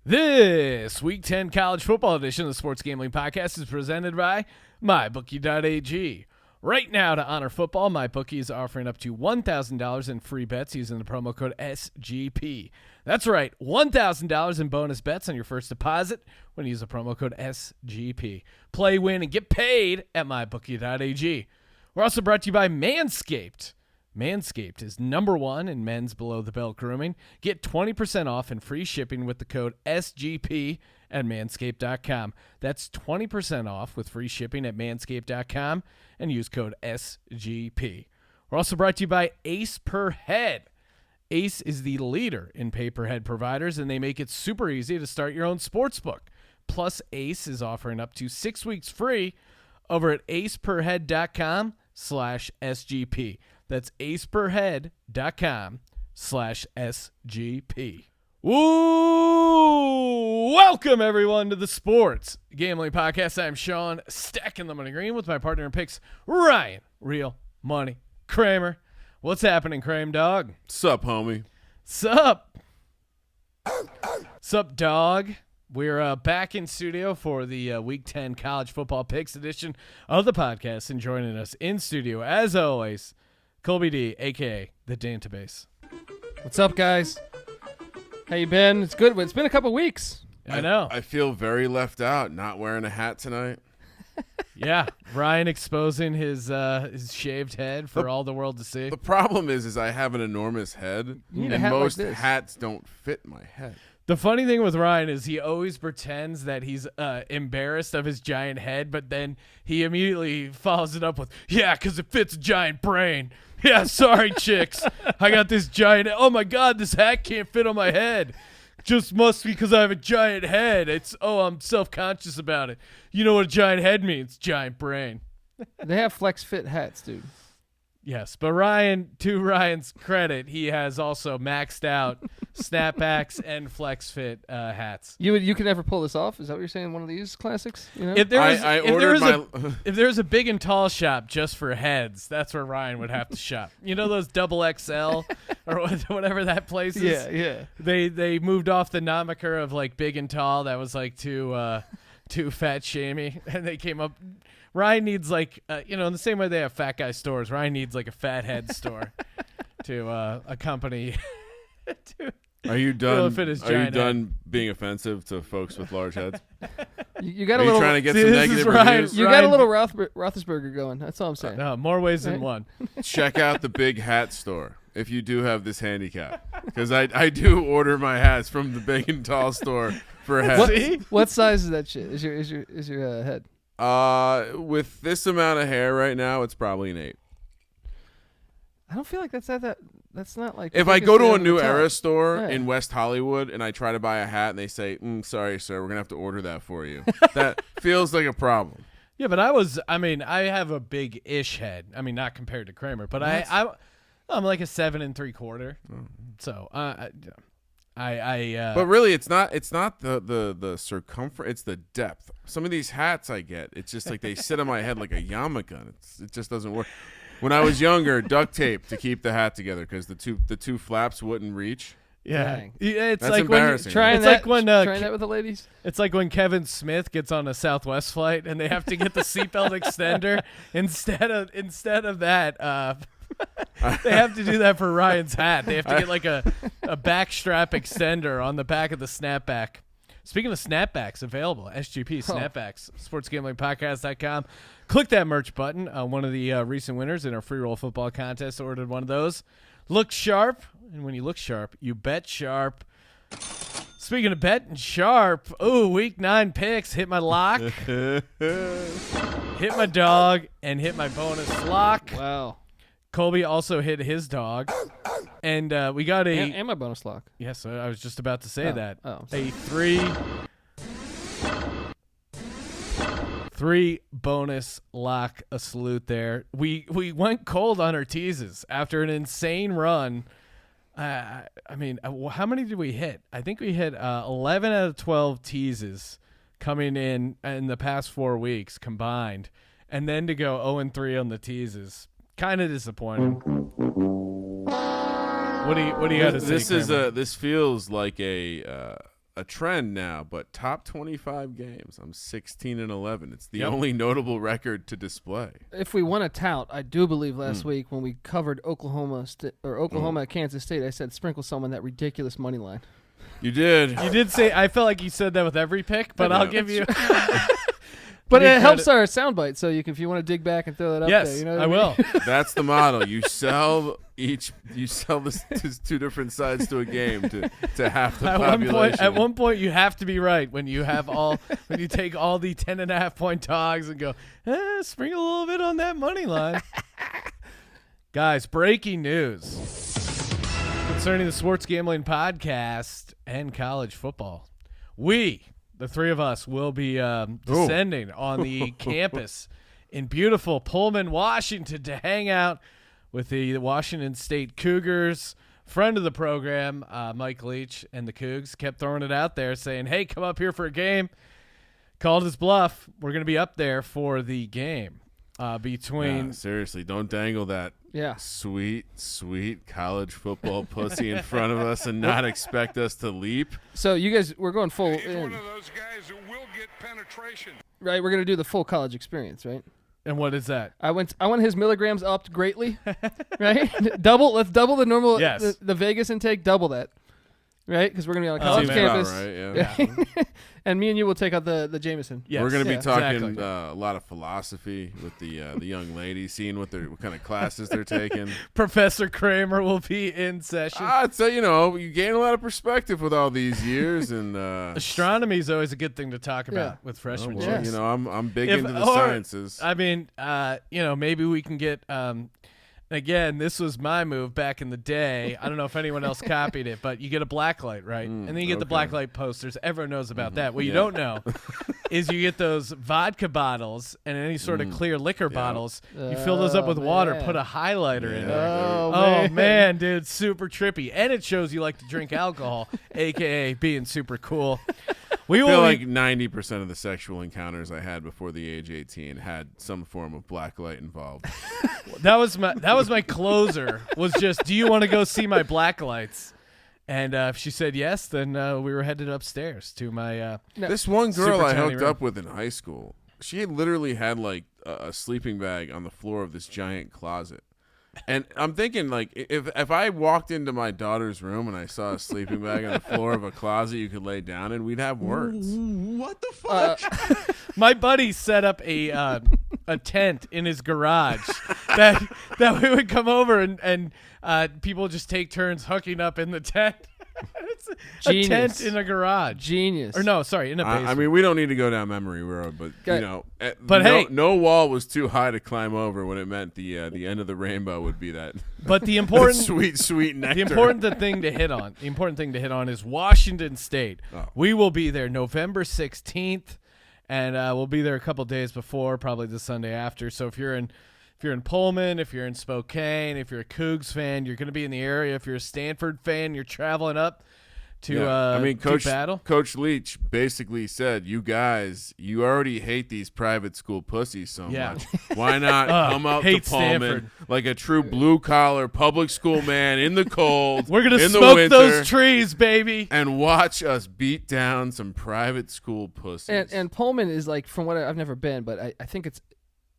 This Week 10 College Football Edition of the Sports Gambling Podcast is presented by MyBookie.ag. Right now, to honor football, MyBookie is offering up to $1,000 in free bets using the promo code SGP. That's right, $1,000 in bonus bets on your first deposit when you use the promo code SGP. Play, win, and get paid at MyBookie.ag. We're also brought to you by Manscaped. Manscaped is #1 in men's below-the-belt grooming. Get 20% off and free shipping with the code SGP at manscaped.com. That's 20% off with free shipping at manscaped.com and use code SGP. We're also brought to you by Ace Per Head. Ace is the leader in pay-per-head providers, and they make it super easy to start your own sportsbook. Plus, Ace is offering up to 6 weeks free over at aceperhead.com/SGP. That's aceperhead.com/SGP. Woo! Welcome, everyone, to the Sports Gambling Podcast. I'm Sean, stacking the money green with my partner in picks, Ryan, Real Money Kramer. What's happening, Kramer dog? Sup, homie? Sup? Sup, dog? We're back in studio for the Week 10 College Football Picks edition of the podcast, and joining us in studio, as always, Colby D, a.k.a. the Dantabase. What's up, guys? How you been? It's good. It's been a couple weeks. I know. I feel very left out not wearing a hat tonight. Yeah, Ryan exposing his shaved head for all the world to see. The problem is I have an enormous head, need a and hat like most this. hats don't fit my head. The funny thing with Ryan is he always pretends that he's embarrassed of his giant head, but then he immediately follows it up with, yeah, because it fits a giant brain. Yeah, sorry, chicks. I got this giant. Oh, my God, this hat can't fit on my head. Just must be because I have a giant head. I'm self-conscious about it. You know what a giant head means? Giant brain. They have flex fit hats, dude. Yes, but Ryan, to Ryan's credit, he has also maxed out snapbacks and flex fit hats. You can never pull this off? Is that what you're saying? One of these classics? You know? If there was, I if there ordered was my. if there was a big and tall shop just for heads, that's where Ryan would have to shop. You know those double XL or whatever that place is? yeah. They moved off the moniker of like big and tall. That was like too fat shamey, and they came up. Ryan needs like in the same way they have fat guy stores. Ryan needs like a fat head store to accompany. Are you done? fit his Are you giant done being offensive to folks with large heads? You got Are a you little. trying to get See, some this is negative Ryan- reviews? You got a little Roethlisberger going. That's all I'm saying. No, more ways than one. Check out the big hat store if you do have this handicap, because I do order my hats from the big and tall store for hats. See? What size is that shit? Is your head? With this amount of hair right now, it's probably an 8. I don't feel like that's that. That's not like. If the I biggest go to thing a on the New top. Era store Yeah. in West Hollywood and I try to buy a hat and they say, sorry, sir, we're going to have to order that for you. That feels like a problem. Yeah, but I have a big-ish head. I mean, not compared to Kramer, but I'm like a 7 3/4. So But really, it's not the circumference, it's the depth. Some of these hats I get, it's just like they sit on my head like a yarmulke. It just doesn't work. When I was younger, duct tape to keep the hat together because the two flaps wouldn't reach. yeah, Dang. it's That's like embarrassing. Trying It's that. like when, trying that with the ladies. It's like when Kevin Smith gets on a Southwest flight and they have to get the seatbelt extender instead of that. They have to do that for Ryan's hat. They have to get like a back strap extender on the back of the snapback. Speaking of snapbacks, available, SGP Snapbacks, sportsgamblingpodcast.com. Click that merch button. One of the recent winners in our free roll football contest ordered one of those. Look sharp, and when you look sharp, you bet sharp. Speaking of betting sharp, Week 9 picks. Hit my lock, hit my dog, and hit my bonus lock. Wow. Colby also hit his dog, and we got And my bonus lock. Yes, I was just about to say that. Oh, A three bonus lock, a salute there. We went cold on our teases after an insane run. How many did we hit? I think we hit 11 out of 12 teases coming in the past 4 weeks combined, and then to go 0-3 on the teases. Kind of disappointing. What do you got to say? This is Kramer? this feels like a a trend now, but top 25 games, I'm 16-11. It's the only notable record to display. If we want to tout, I do believe last week when we covered Oklahoma at Kansas State, I said sprinkle someone that ridiculous money line. You did. You did say. I felt like you said that with every pick, but I'll give you. But Give me it helps credit. our soundbite, so if you want to dig back and throw that up Yes, there, you know what I mean? will. That's the model. You sell this to two different sides to a game to half the population. At one point, you have to be right when you have when you take all the 10.5-point dogs and go, sprinkle a little bit on that money line. Guys, breaking news concerning the Sports Gambling Podcast and college football. The three of us will be descending on the campus in beautiful Pullman, Washington to hang out with the Washington State Cougars. Friend of the program, Mike Leach, and the Cougs kept throwing it out there saying, hey, come up here for a game. Called his bluff. We're going to be up there for the game between. Seriously, don't dangle that sweet college football pussy in front of us and not expect us to leap. So you guys, we're going full He's in, one of those guys who will get penetration. right? We're going to do the full college experience, right? And what is that? I want his milligrams upped greatly, right? Let's double the normal, Yes. the Vegas intake, double that, right? Because we're going to be on a college Seems campus. About right, yeah. And me and you will take out the Jameson. Yes. We're going to be Yeah. talking Exactly. a lot of philosophy with the young ladies, seeing what kind of classes they're taking. Professor Kramer will be in session. So you gain a lot of perspective with all these years, and Astronomy is always a good thing to talk about with freshman well, chicks. I'm big If- into the or- sciences. I mean, maybe we can get. Again, this was my move back in the day. I don't know if anyone else copied it, but you get a blacklight, right? And then you get the okay. blacklight posters. Everyone knows about that. What you don't know is you get those vodka bottles and any sort of clear liquor bottles. You fill those up with water, man. put a highlighter in there. Oh, Man, dude, super trippy. And it shows you like to drink alcohol, a.k.a. being super cool. We I will feel be- like 90% of the sexual encounters I had before the age 18 had some form of blacklight involved. That was my closer. Was just, do you want to go see my black lights? And if she said yes, then we were headed upstairs to my. This one girl Super I tiny hooked room. up with in high school, she literally had like a sleeping bag on the floor of this giant closet. And I'm thinking, like, if I walked into my daughter's room and I saw a sleeping bag on the floor of a closet you could lay down in, we'd have words. What the fuck? My buddy set up a tent in his garage that we would come over and people just take turns hooking up in the tent. It's a Genius. tent in a garage. Genius. Or no, sorry, in a basement. I mean, we don't need to go down memory road, but Okay. But hey- no wall was too high to climb over when it meant the end of the rainbow would be that but the important sweet nectar. The important thing to hit on is Washington State. Oh. We will be there November 16th, and we'll be there a couple days before, probably the Sunday after. So if you're in Pullman, if you're in Spokane, if you're a Cougs fan, you're going to be in the area. If you're a Stanford fan, you're traveling up to to battle. Coach Leach basically said, "You guys, you already hate these private school pussies so Yeah. much. Why not come out to hate Pullman Stanford. like a true blue collar public school man in the cold? We're going to in the smoke winter, those trees, baby. and watch us beat down some private school pussies." And Pullman is like, from what I've never been, but I think it's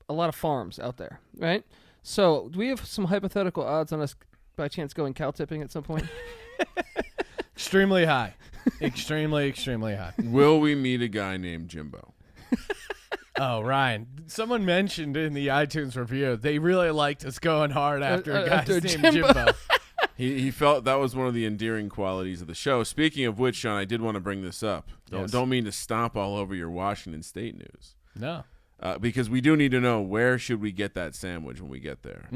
a lot of farms out there, right? So do we have some hypothetical odds on us by chance going cow tipping at some point? Extremely high. Extremely high. Will we meet a guy named Jimbo? Oh, Ryan, someone mentioned in the iTunes review they really liked us going hard after a guy after named Jimbo. Jimbo. He felt that was one of the endearing qualities of the show. Speaking of which, Sean, I did want to bring this up. Yes. Don't mean to stomp all over your Washington State news. No. Because we do need to know, where should we get that sandwich when we get there?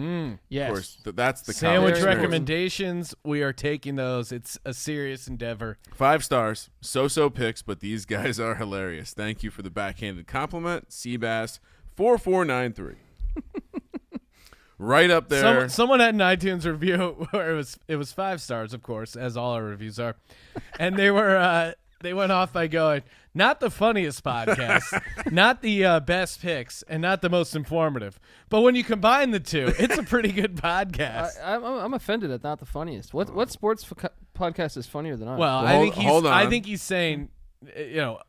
Yes. Of course, that's the Sandwich college experience. recommendations, we are taking those. It's a serious endeavor. 5 stars. So picks, but these guys are hilarious. Thank you for the backhanded compliment. Seabass 4493. Right up there. Someone had an iTunes review where it was 5 stars, of course, as all our reviews are, and they were They went off by going, not the funniest podcast, not the best picks, and not the most informative. But when you combine the two, it's a pretty good podcast. I'm offended at not the funniest. What sports podcast is funnier than ours? Well, hold on. I think he's saying,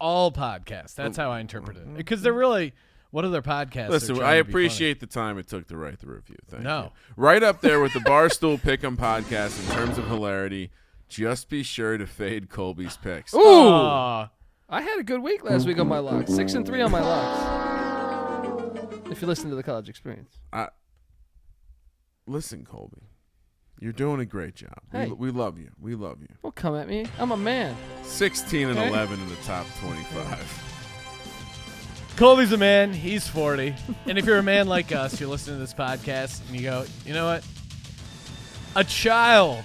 all podcasts. That's how I interpret it. Because they're really, what other podcasts? Listen, I appreciate the time it took to write the review. Thank you. Right up there with the Barstool Pick'em podcast in terms of hilarity. Just be sure to fade Colby's picks. Ooh! Aw. I had a good week last week on my locks. 6-3 on my locks. If you listen to the college experience. Listen, Colby. You're doing a great job. Hey. We love you. We love you. Don't come at me. I'm a man. 16 and Okay. 11 in the top 25. Colby's a man. He's 40. And if you're a man like us, you're listening to this podcast and you go, you know what? A child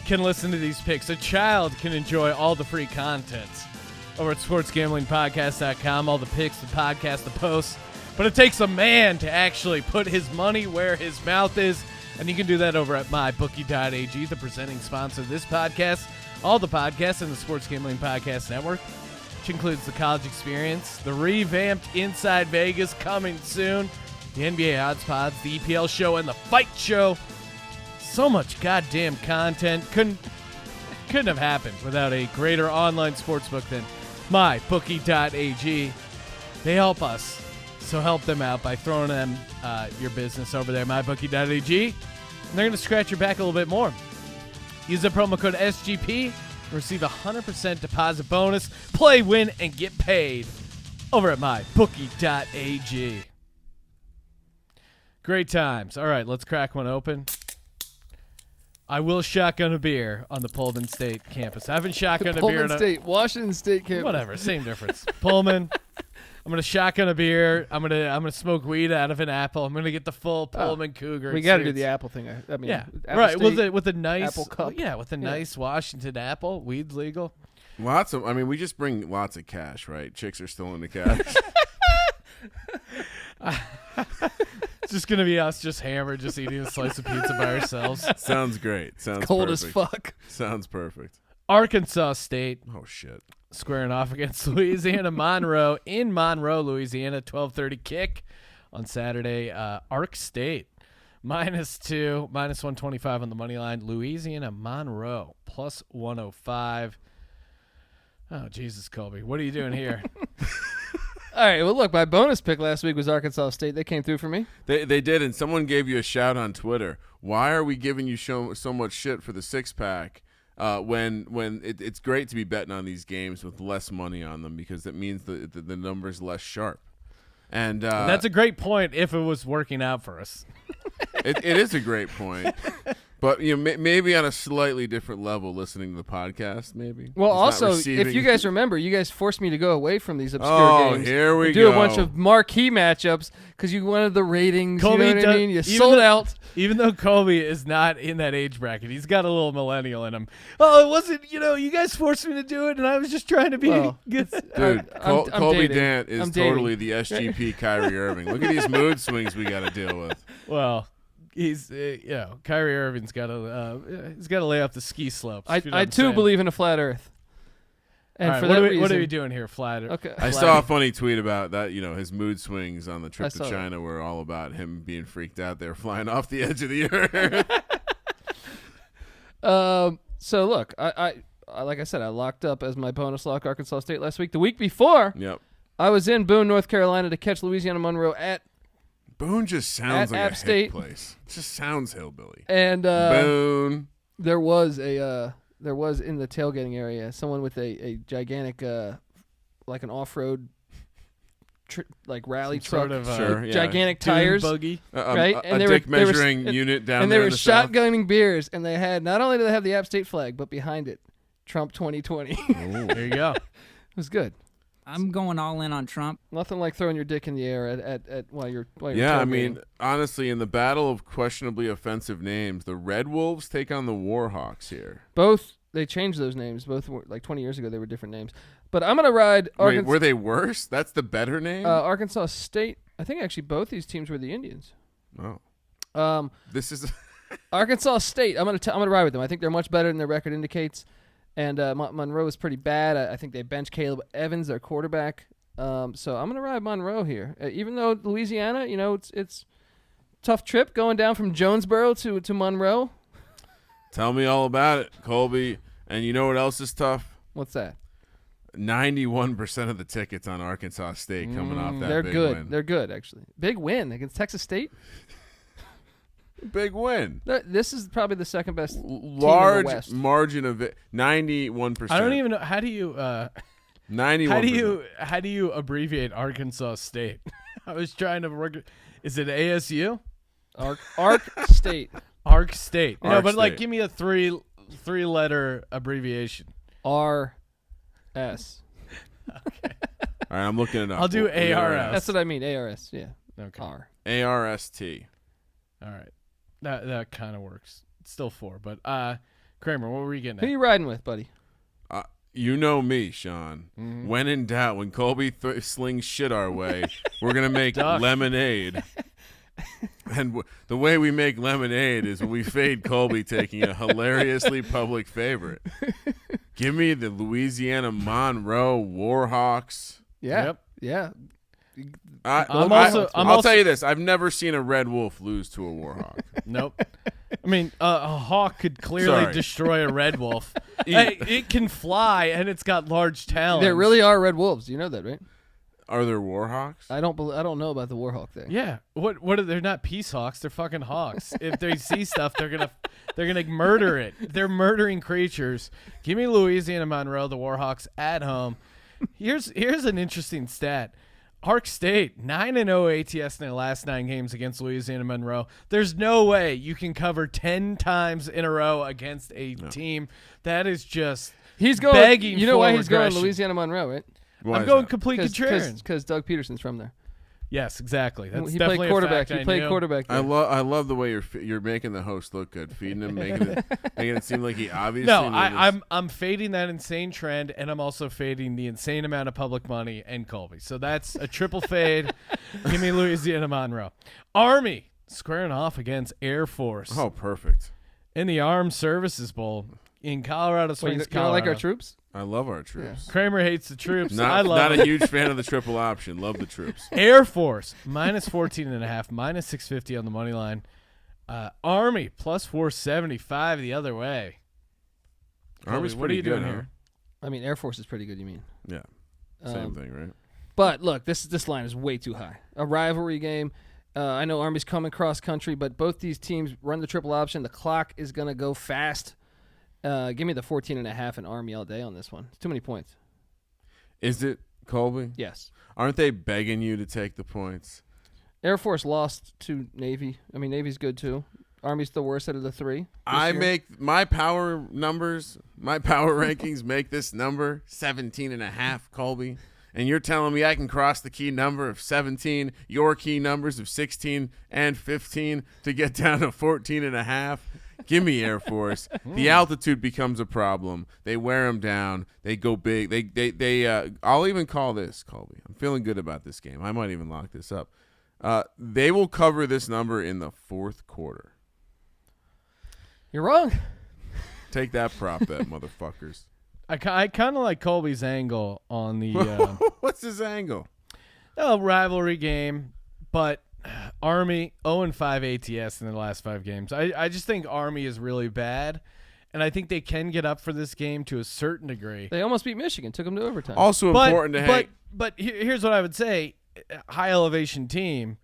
can listen to these picks. A child can enjoy all the free content over at sportsgamblingpodcast.com, all the picks, the podcast, the posts. But it takes a man to actually put his money where his mouth is, and you can do that over at mybookie.ag, the presenting sponsor of this podcast, all the podcasts in the Sports Gambling Podcast Network, which includes the college experience, the revamped Inside Vegas coming soon, the NBA Odds Pods, the EPL show, and the Fight Show. So much goddamn content. Couldn't have happened without a greater online sportsbook than mybookie.ag. They help us, so help them out by throwing them your business over there, mybookie.ag. And they're going to scratch your back a little bit more. Use the promo code SGP and receive a 100% deposit bonus. Play, win, and get paid over at mybookie.ag. Great times. All right, let's crack one open. I will shotgun a beer on the Pullman State campus. I haven't shotgunned a beer Pullman State, Washington State campus. Whatever, same difference. Pullman. I'm gonna shotgun a beer. I'm gonna smoke weed out of an apple. I'm gonna get the full Pullman Cougar. We got to do experience. the apple thing. I mean, Yeah, Apple right. State, With a nice apple cup. Yeah, with a nice Washington apple. Weed's legal. We just bring lots of cash, right? Chicks are still into cash. It's just gonna be us, just hammered, just eating a slice of pizza by ourselves. Sounds great. Sounds cold perfect. as fuck. Sounds perfect. Arkansas State Oh, shit. squaring off against Louisiana Monroe in Monroe, Louisiana. 12:30 kick on Saturday. Ark State -2, -125 on the money line. Louisiana Monroe +105. Oh, Jesus, Colby. What are you doing here? All right. Well, look, my bonus pick last week was Arkansas State. They came through for me. They did, and someone gave you a shout on Twitter. Why are we giving you so much shit for the six-pack when it's great to be betting on these games with less money on them because it means the number's less sharp. And That's a great point if it was working out for us. it is a great point. But maybe on a slightly different level, listening to the podcast, maybe. Well, He's not also, if receiving- you guys remember, you guys forced me to go away from these obscure Oh, games. here we and do go. a bunch of marquee matchups because you wanted the ratings. Colby you know what I does- mean? You even sold though- out. Even though Colby is not in that age bracket, he's got a little millennial in him. Oh, it wasn't, you guys forced me to do it, and I was just trying to be Well, good. Dude, I'm Colby dating. Dant is I'm dating. totally the SGP Kyrie Irving. Look at these mood swings we got to deal with. Well, he's, Kyrie Irving's got to, he's got to lay off the ski slopes. I if you know what I'm too saying. believe in a flat Earth. And All right, for what that are reason, what are we doing here, Flat? Okay. I saw a funny tweet about that. His mood swings on the trip I to saw that. China were all about him being freaked out. They're flying off the edge of the earth. So look, I like I said, I locked up as my bonus lock Arkansas State last week. The week before, Yep. I was in Boone, North Carolina to catch Louisiana Monroe at Boone just sounds At like App a State. hick place. It just sounds hillbilly. and Boone. there was in the tailgating area someone with a gigantic like an off-road rally Some truck sort of, Sure, yeah. gigantic dune tires buggy. Right, A and they were- dick measuring unit down and there they were in the south. shotgunning beers, and they had not only did they have the App State flag but behind it Trump 2020. It There you go. was good. I'm going all in on Trump. Nothing like throwing your dick in the air at while you're Yeah, I tailgating. mean, honestly, in the battle of questionably offensive names, the Red Wolves take on the Warhawks here. both they changed those names. Both were like 20 years ago. They were different names. But I'm gonna ride Wait, Arkansas. were they worse? That's the better name? Arkansas State. I think actually both these teams were the Indians. Oh. This is Arkansas State. I'm gonna ride with them. I think they're much better than their record indicates. And Monroe is pretty bad. I think they benched Caleb Evans, their quarterback. So I'm gonna ride Monroe here, even though Louisiana, it's tough trip going down from Jonesboro to Monroe. Tell me all about it, Colby. And you know what else is tough? What's that? 91% of the tickets on Arkansas State coming off that They're big good. win. They're good, actually. Big win against Texas State. Big win. This is probably the second best team in the Large West. margin of it. 91%. I don't even know how do you 91%. how do you abbreviate Arkansas State? I was trying to work. Is it ASU? Ark State. Ark State. No, Ark but like State. give me a three letter abbreviation. RS. All right, I'm looking it up. I'll do We'll get it ARS. right. That's what I mean. ARS. Yeah. Okay. R. ARST. All right. That kind of works. It's still 4, but Kramer, what were you getting Who at? you riding with, buddy? You know me, Sean. Mm-hmm. When in doubt, when Colby slings shit our way, we're going to make Duck. lemonade. And the way we make lemonade is when we fade Colby taking a hilariously public favorite. Give me the Louisiana Monroe Warhawks. Yeah. Yep. Yeah. I'll tell you this. I've never seen a Red Wolf lose to a Warhawk. Nope. I mean, a hawk could clearly Sorry. destroy a red wolf. Hey, it can fly and it's got large talons. There really are red wolves. You know that, right? Are there Warhawks? I don't know about the Warhawk there. Yeah. What are they're not peace hawks, they're fucking hawks. If they see stuff, they're gonna murder it. They're murdering creatures. Give me Louisiana Monroe, the Warhawks at home. Here's an interesting stat. Ark State 9-0 ATS in their last 9 games against Louisiana Monroe. There's no way you can cover 10 times in a row against a team that is just He's going. begging You know for why he's going regression. Louisiana Monroe, right? Why I'm is going that? complete contrarian. Because Doug Peterson's from there. Yes, exactly. That's He definitely played quarterback. A fact He played knew. quarterback. I There. love the way you're making the host look good, feeding him, making it seem like he obviously. No, knew this. I'm fading that insane trend, and I'm also fading the insane amount of public money and Colby. So that's a triple fade. Give me Louisiana Monroe. Army squaring off against Air Force Oh, perfect. in the Armed Services Bowl in Colorado Wait, you Springs, don't like Colorado. our troops? I love our troops. Kramer hates the troops. I Not love a it. huge fan of the triple option. Love the troops. Air Force minus 14.5, minus 650 on the money line. Army plus 475 the other way. Army's Colby, what are you pretty good, doing huh? here? I mean, Air Force is pretty good. You mean? Yeah, same Um, thing, right? But look, this line is way too high. A rivalry game. I know Army's coming cross country, but both these teams run the triple option. The clock is gonna go fast. Give me the 14.5 and Army all day on this one. It's too many points. Is it Colby? Yes. Aren't they begging you to take the points? Air Force lost to Navy. I mean, Navy's good too. Army's the worst out of the 3. this I year. make my power numbers, my power rankings make this number 17.5, Colby. And you're telling me I can cross the key number of 17, your key numbers of 16 and 15 to get down to 14.5? Give me Air Force. The altitude becomes a problem. They wear them down. They go big. They I'll even call this, Colby. I'm feeling good about this game. I might even lock this up. They will cover this number in the 4th quarter. You're wrong. Take that prop bet, motherfuckers. I kind of like Colby's angle on the What's his angle? rivalry game, but Army 0-5 ATS in the last 5 games. I just think Army is really bad, and I think they can get up for this game to a certain degree. They almost beat Michigan. Took them to overtime. Also important to hang. But here's what I would say: high elevation team.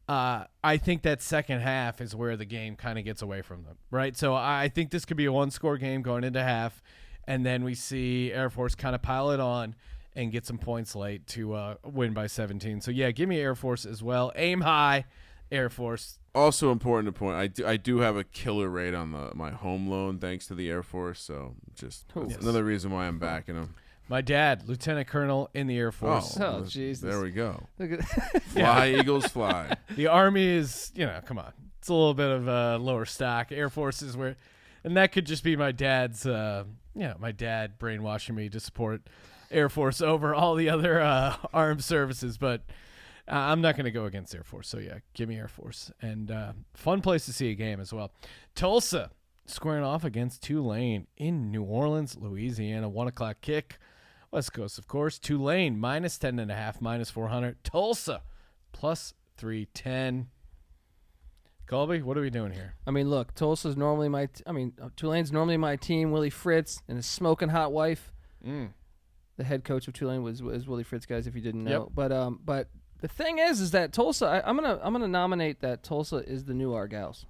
I think that second half is where the game kind of gets away from them, right? So I think this could be a 1-score game going into half, and then we see Air Force kind of pile it on and get some points late to win by 17. So, yeah, give me Air Force as well. Aim high, Air Force. Also important to point, I do have a killer rate on my home loan thanks to the Air Force, so just that's Yes. another reason why I'm backing them. My dad, Lieutenant Colonel in the Air Force. Oh, Jesus. There we go. Look at Fly, Eagles, fly. The Army is, come on. It's a little bit of a lower stock. Air Force is where, and that could just be my dad's, my dad brainwashing me to support Air Force over all the other armed services. But I'm not going to go against Air Force. So, yeah, give me Air Force. And fun place to see a game as well. Tulsa squaring off against Tulane in New Orleans, Louisiana. 1 o'clock kick. West Coast, of course. Tulane minus 10.5, minus 400. Tulsa plus 310. Colby, what are we doing here? I mean, look, Tulsa's normally Tulane's normally my team. Willie Fritz and his smoking hot wife. The head coach of Tulane was Willie Fritz, guys. If you didn't know, but the thing is that Tulsa. I'm gonna nominate that Tulsa is the new Argyles.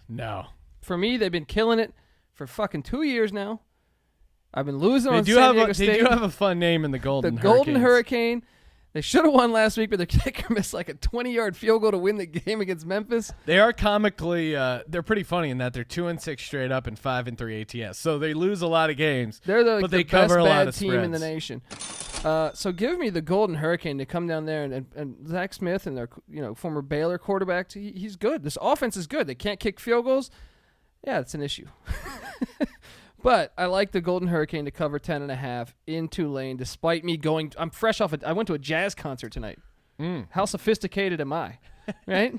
No. For me, they've been killing it for fucking 2 years now. I've been losing on They San Diego do State. have a fun name in the Golden The Hurricanes. Golden Hurricane. They should have won last week, but the kicker missed like a 20-yard field goal to win the game against Memphis. They are comically, they're pretty funny in that they're 2-6 straight up and 5-3 ATS. So they lose a lot of games. They're but they best cover a lot bad of team in the spreads. nation. So give me the Golden Hurricane to come down there and Zach Smith and their former Baylor quarterback. He's good. This offense is good. They can't kick field goals. Yeah, it's an issue. But I like the Golden Hurricane to cover 10.5 in Tulane, despite me going. I'm fresh off. I went to a jazz concert tonight. How sophisticated am I? Right?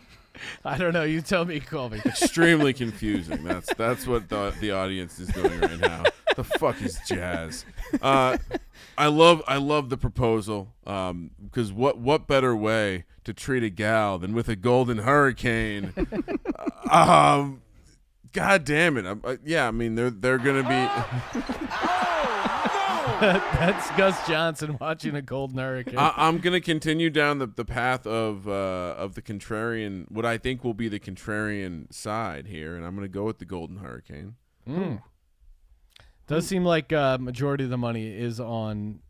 I don't know. You tell me, Colby. Extremely confusing. That's what the audience is doing right now. The fuck is jazz? I love the proposal because what better way to treat a gal than with a Golden Hurricane? God damn it! I mean they're gonna be. That's Gus Johnson watching a Golden Hurricane. I'm gonna continue down the path of the contrarian, what I think will be the contrarian side here, and I'm gonna go with the Golden Hurricane. Does seem like majority of the money is on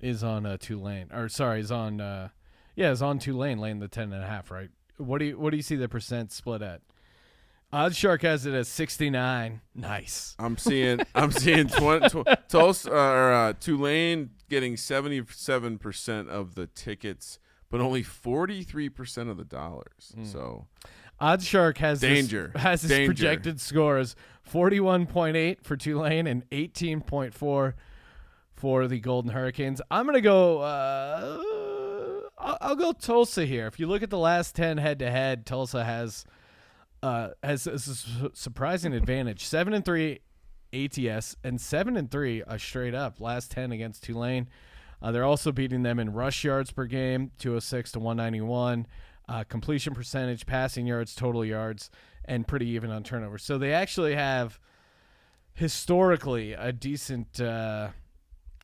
Tulane, or sorry, is on Tulane laying the 10.5. Right? What do you see the percent split at? OddsShark has it at 69. Nice. I'm seeing Tulane getting 77% of the tickets, but only 43% of the dollars. So OddsShark has Danger. His projected scores 41.8 for Tulane and 18.4 for the Golden Hurricanes. I'm gonna go. I'll go Tulsa here. If you look at the last 10 head-to-head, Tulsa has a surprising advantage. 7-3 ATS and 7-3 straight up last 10 against Tulane. They're also beating them in rush yards per game, 206 to 191, completion percentage, passing yards, total yards, and pretty even on turnovers. So they actually have historically a decent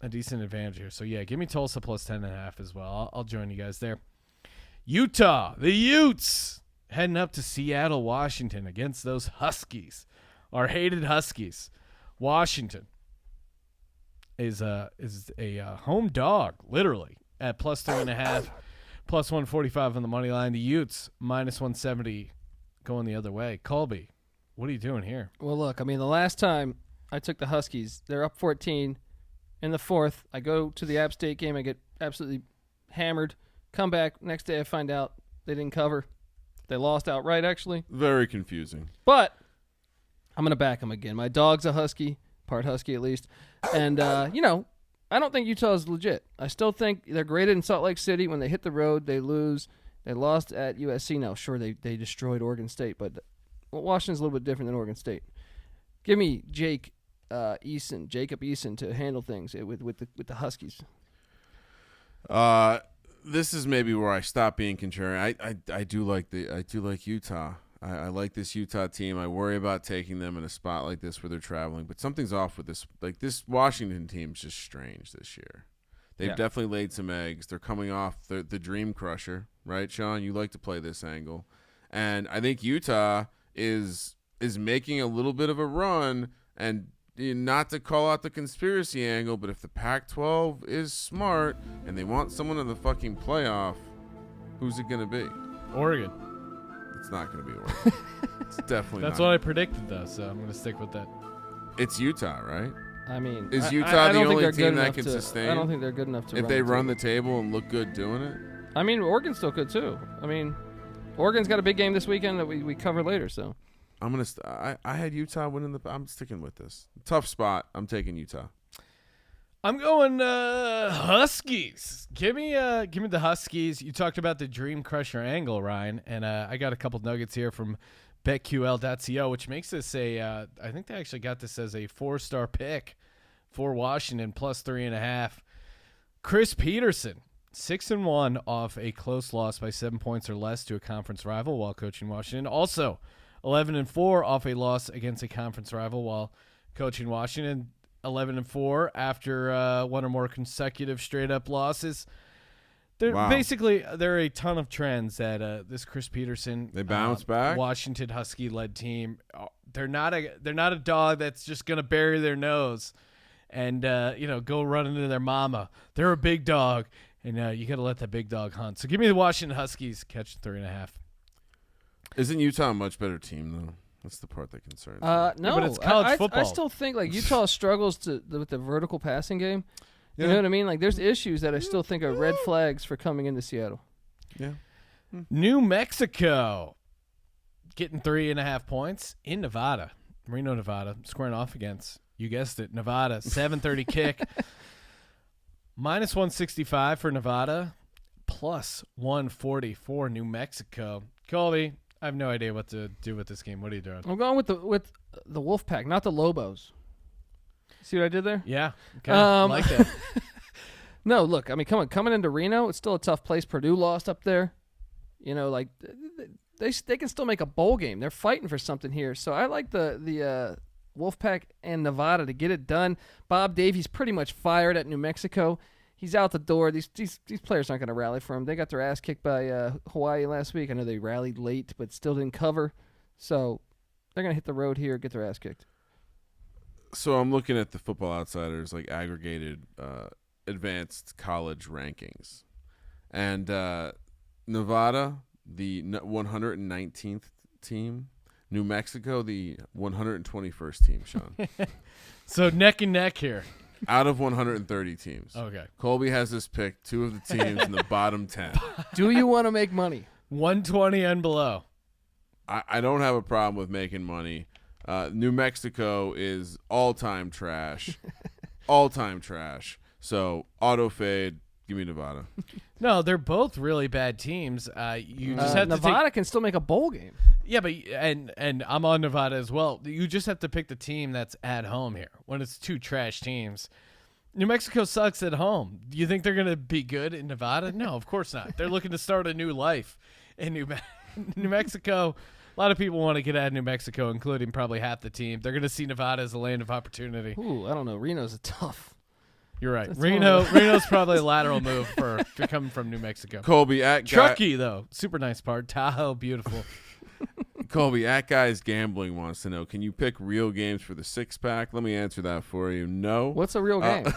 advantage here. So yeah, give me Tulsa plus 10.5 as well. I'll join you guys there. Utah, the Utes, heading up to Seattle, Washington against those Huskies, our hated Huskies. Washington is a home dog, literally, at plus 3.5, plus 145 on the money line. The Utes minus 170 going the other way. Colby, what are you doing here? Well, look, I mean, the last time I took the Huskies, they're up 14 in the fourth. I go to the App State game. I get absolutely hammered. Come back. Next day I find out they didn't cover. They lost outright, actually. very confusing. But I'm going to back them again. My dog's a Husky, part Husky at least. And, I don't think Utah is legit. I still think they're graded in Salt Lake City. When they hit the road, they lose. They lost at USC. Now, sure, they destroyed Oregon State, but Washington's a little bit different than Oregon State. Give me Jacob Eason to handle things with the Huskies. This is maybe where I stop being contrarian. I do like Utah. I like this Utah team. I worry about taking them in a spot like this where they're traveling, but something's off with this. Like, this Washington team's just strange this year. They've definitely laid some eggs. They're coming off the Dream Crusher, right, Sean? You like to play this angle, and I think Utah is making a little bit of a run. And not to call out the conspiracy angle, but if the Pac-12 is smart and they want someone in the fucking playoff, who's it going to be? Oregon. It's not going to be Oregon. It's definitely That's not. what I predicted, though, so I'm going to stick with that. It's Utah, right? I mean, Is I Utah don't the think only they're team good that enough can to- sustain? I don't think they're good enough to If run they the run table. the table and look good doing it? I mean, Oregon still could too. I mean, Oregon's got a big game this weekend that we cover later. So I'm going to I had Utah winning I'm sticking with this. Tough spot. I'm taking Utah. I'm going Huskies. Give me the Huskies. You talked about the Dream Crusher angle, Ryan, and I got a couple nuggets here from BetQL.co, which makes this I think they actually got this as a 4-star pick for Washington, plus 3.5. Chris Peterson, 6-1 off a close loss by 7 points or less to a conference rival while coaching Washington. Also, 11-4 off a loss against a conference rival while coaching Washington. 11-4 after one or more consecutive straight-up losses. There are a ton of trends that this Chris Peterson They bounce back. Washington Husky-led team. They're not a dog that's just gonna bury their nose and go run into their mama. They're a big dog, and you got to let that big dog hunt. So give me the Washington Huskies catching 3.5. Isn't Utah a much better team though? That's the part that concerns me. No, Yeah, but it's college football. I still think like Utah struggles with the vertical passing game. You Yeah. know what I mean? Like there's issues that I still think are red flags for coming into Seattle. Yeah. New Mexico getting 3.5 points in Nevada. Reno, Nevada, squaring off against, you guessed it, Nevada. 7:30 kick. Minus 165 for Nevada. Plus 140 for New Mexico. Colby, I have no idea what to do with this game. What are you doing? I'm going with the Wolfpack, not the Lobos. See what I did there? Yeah. Okay. I like that. No, look, I mean, coming into Reno, it's still a tough place. Purdue lost up there. You know, like they can still make a bowl game. They're fighting for something here. So I like the Wolfpack and Nevada to get it done. Bob Davies pretty much fired at New Mexico. He's out the door. These players aren't going to rally for him. They got their ass kicked by Hawaii last week. I know they rallied late, but still didn't cover. So they're going to hit the road here, get their ass kicked. So I'm looking at the Football Outsiders like aggregated advanced college rankings, and Nevada, the 119th team, New Mexico, the 121st team. Sean, So neck and neck here. out of 130 teams. Okay. Colby has this pick 2 of the teams in the bottom 10. Do you want to make money? 120 and below. I don't have a problem with making money. New Mexico is all-time trash. All-time trash. So, auto fade, give me Nevada. No, they're both really bad teams. You just have to Nevada can still make a bowl game. Yeah, but and I'm on Nevada as well. You just have to pick the team that's at home here. When it's 2 trash teams, New Mexico sucks at home. Do you think they're going to be good in Nevada? No, of course not. They're looking to start a new life in New Mexico. A lot of people want to get out of New Mexico, including probably half the team. They're going to see Nevada as a land of opportunity. Ooh, I don't know. Reno's a tough. You're right. That's Reno's probably a lateral move for coming from New Mexico. Colby at Truckee, though, super nice part. Tahoe, beautiful. Colby at Guys Gambling wants to know, can you pick real games for the 6-pack? Let me answer that for you. No. What's a real game?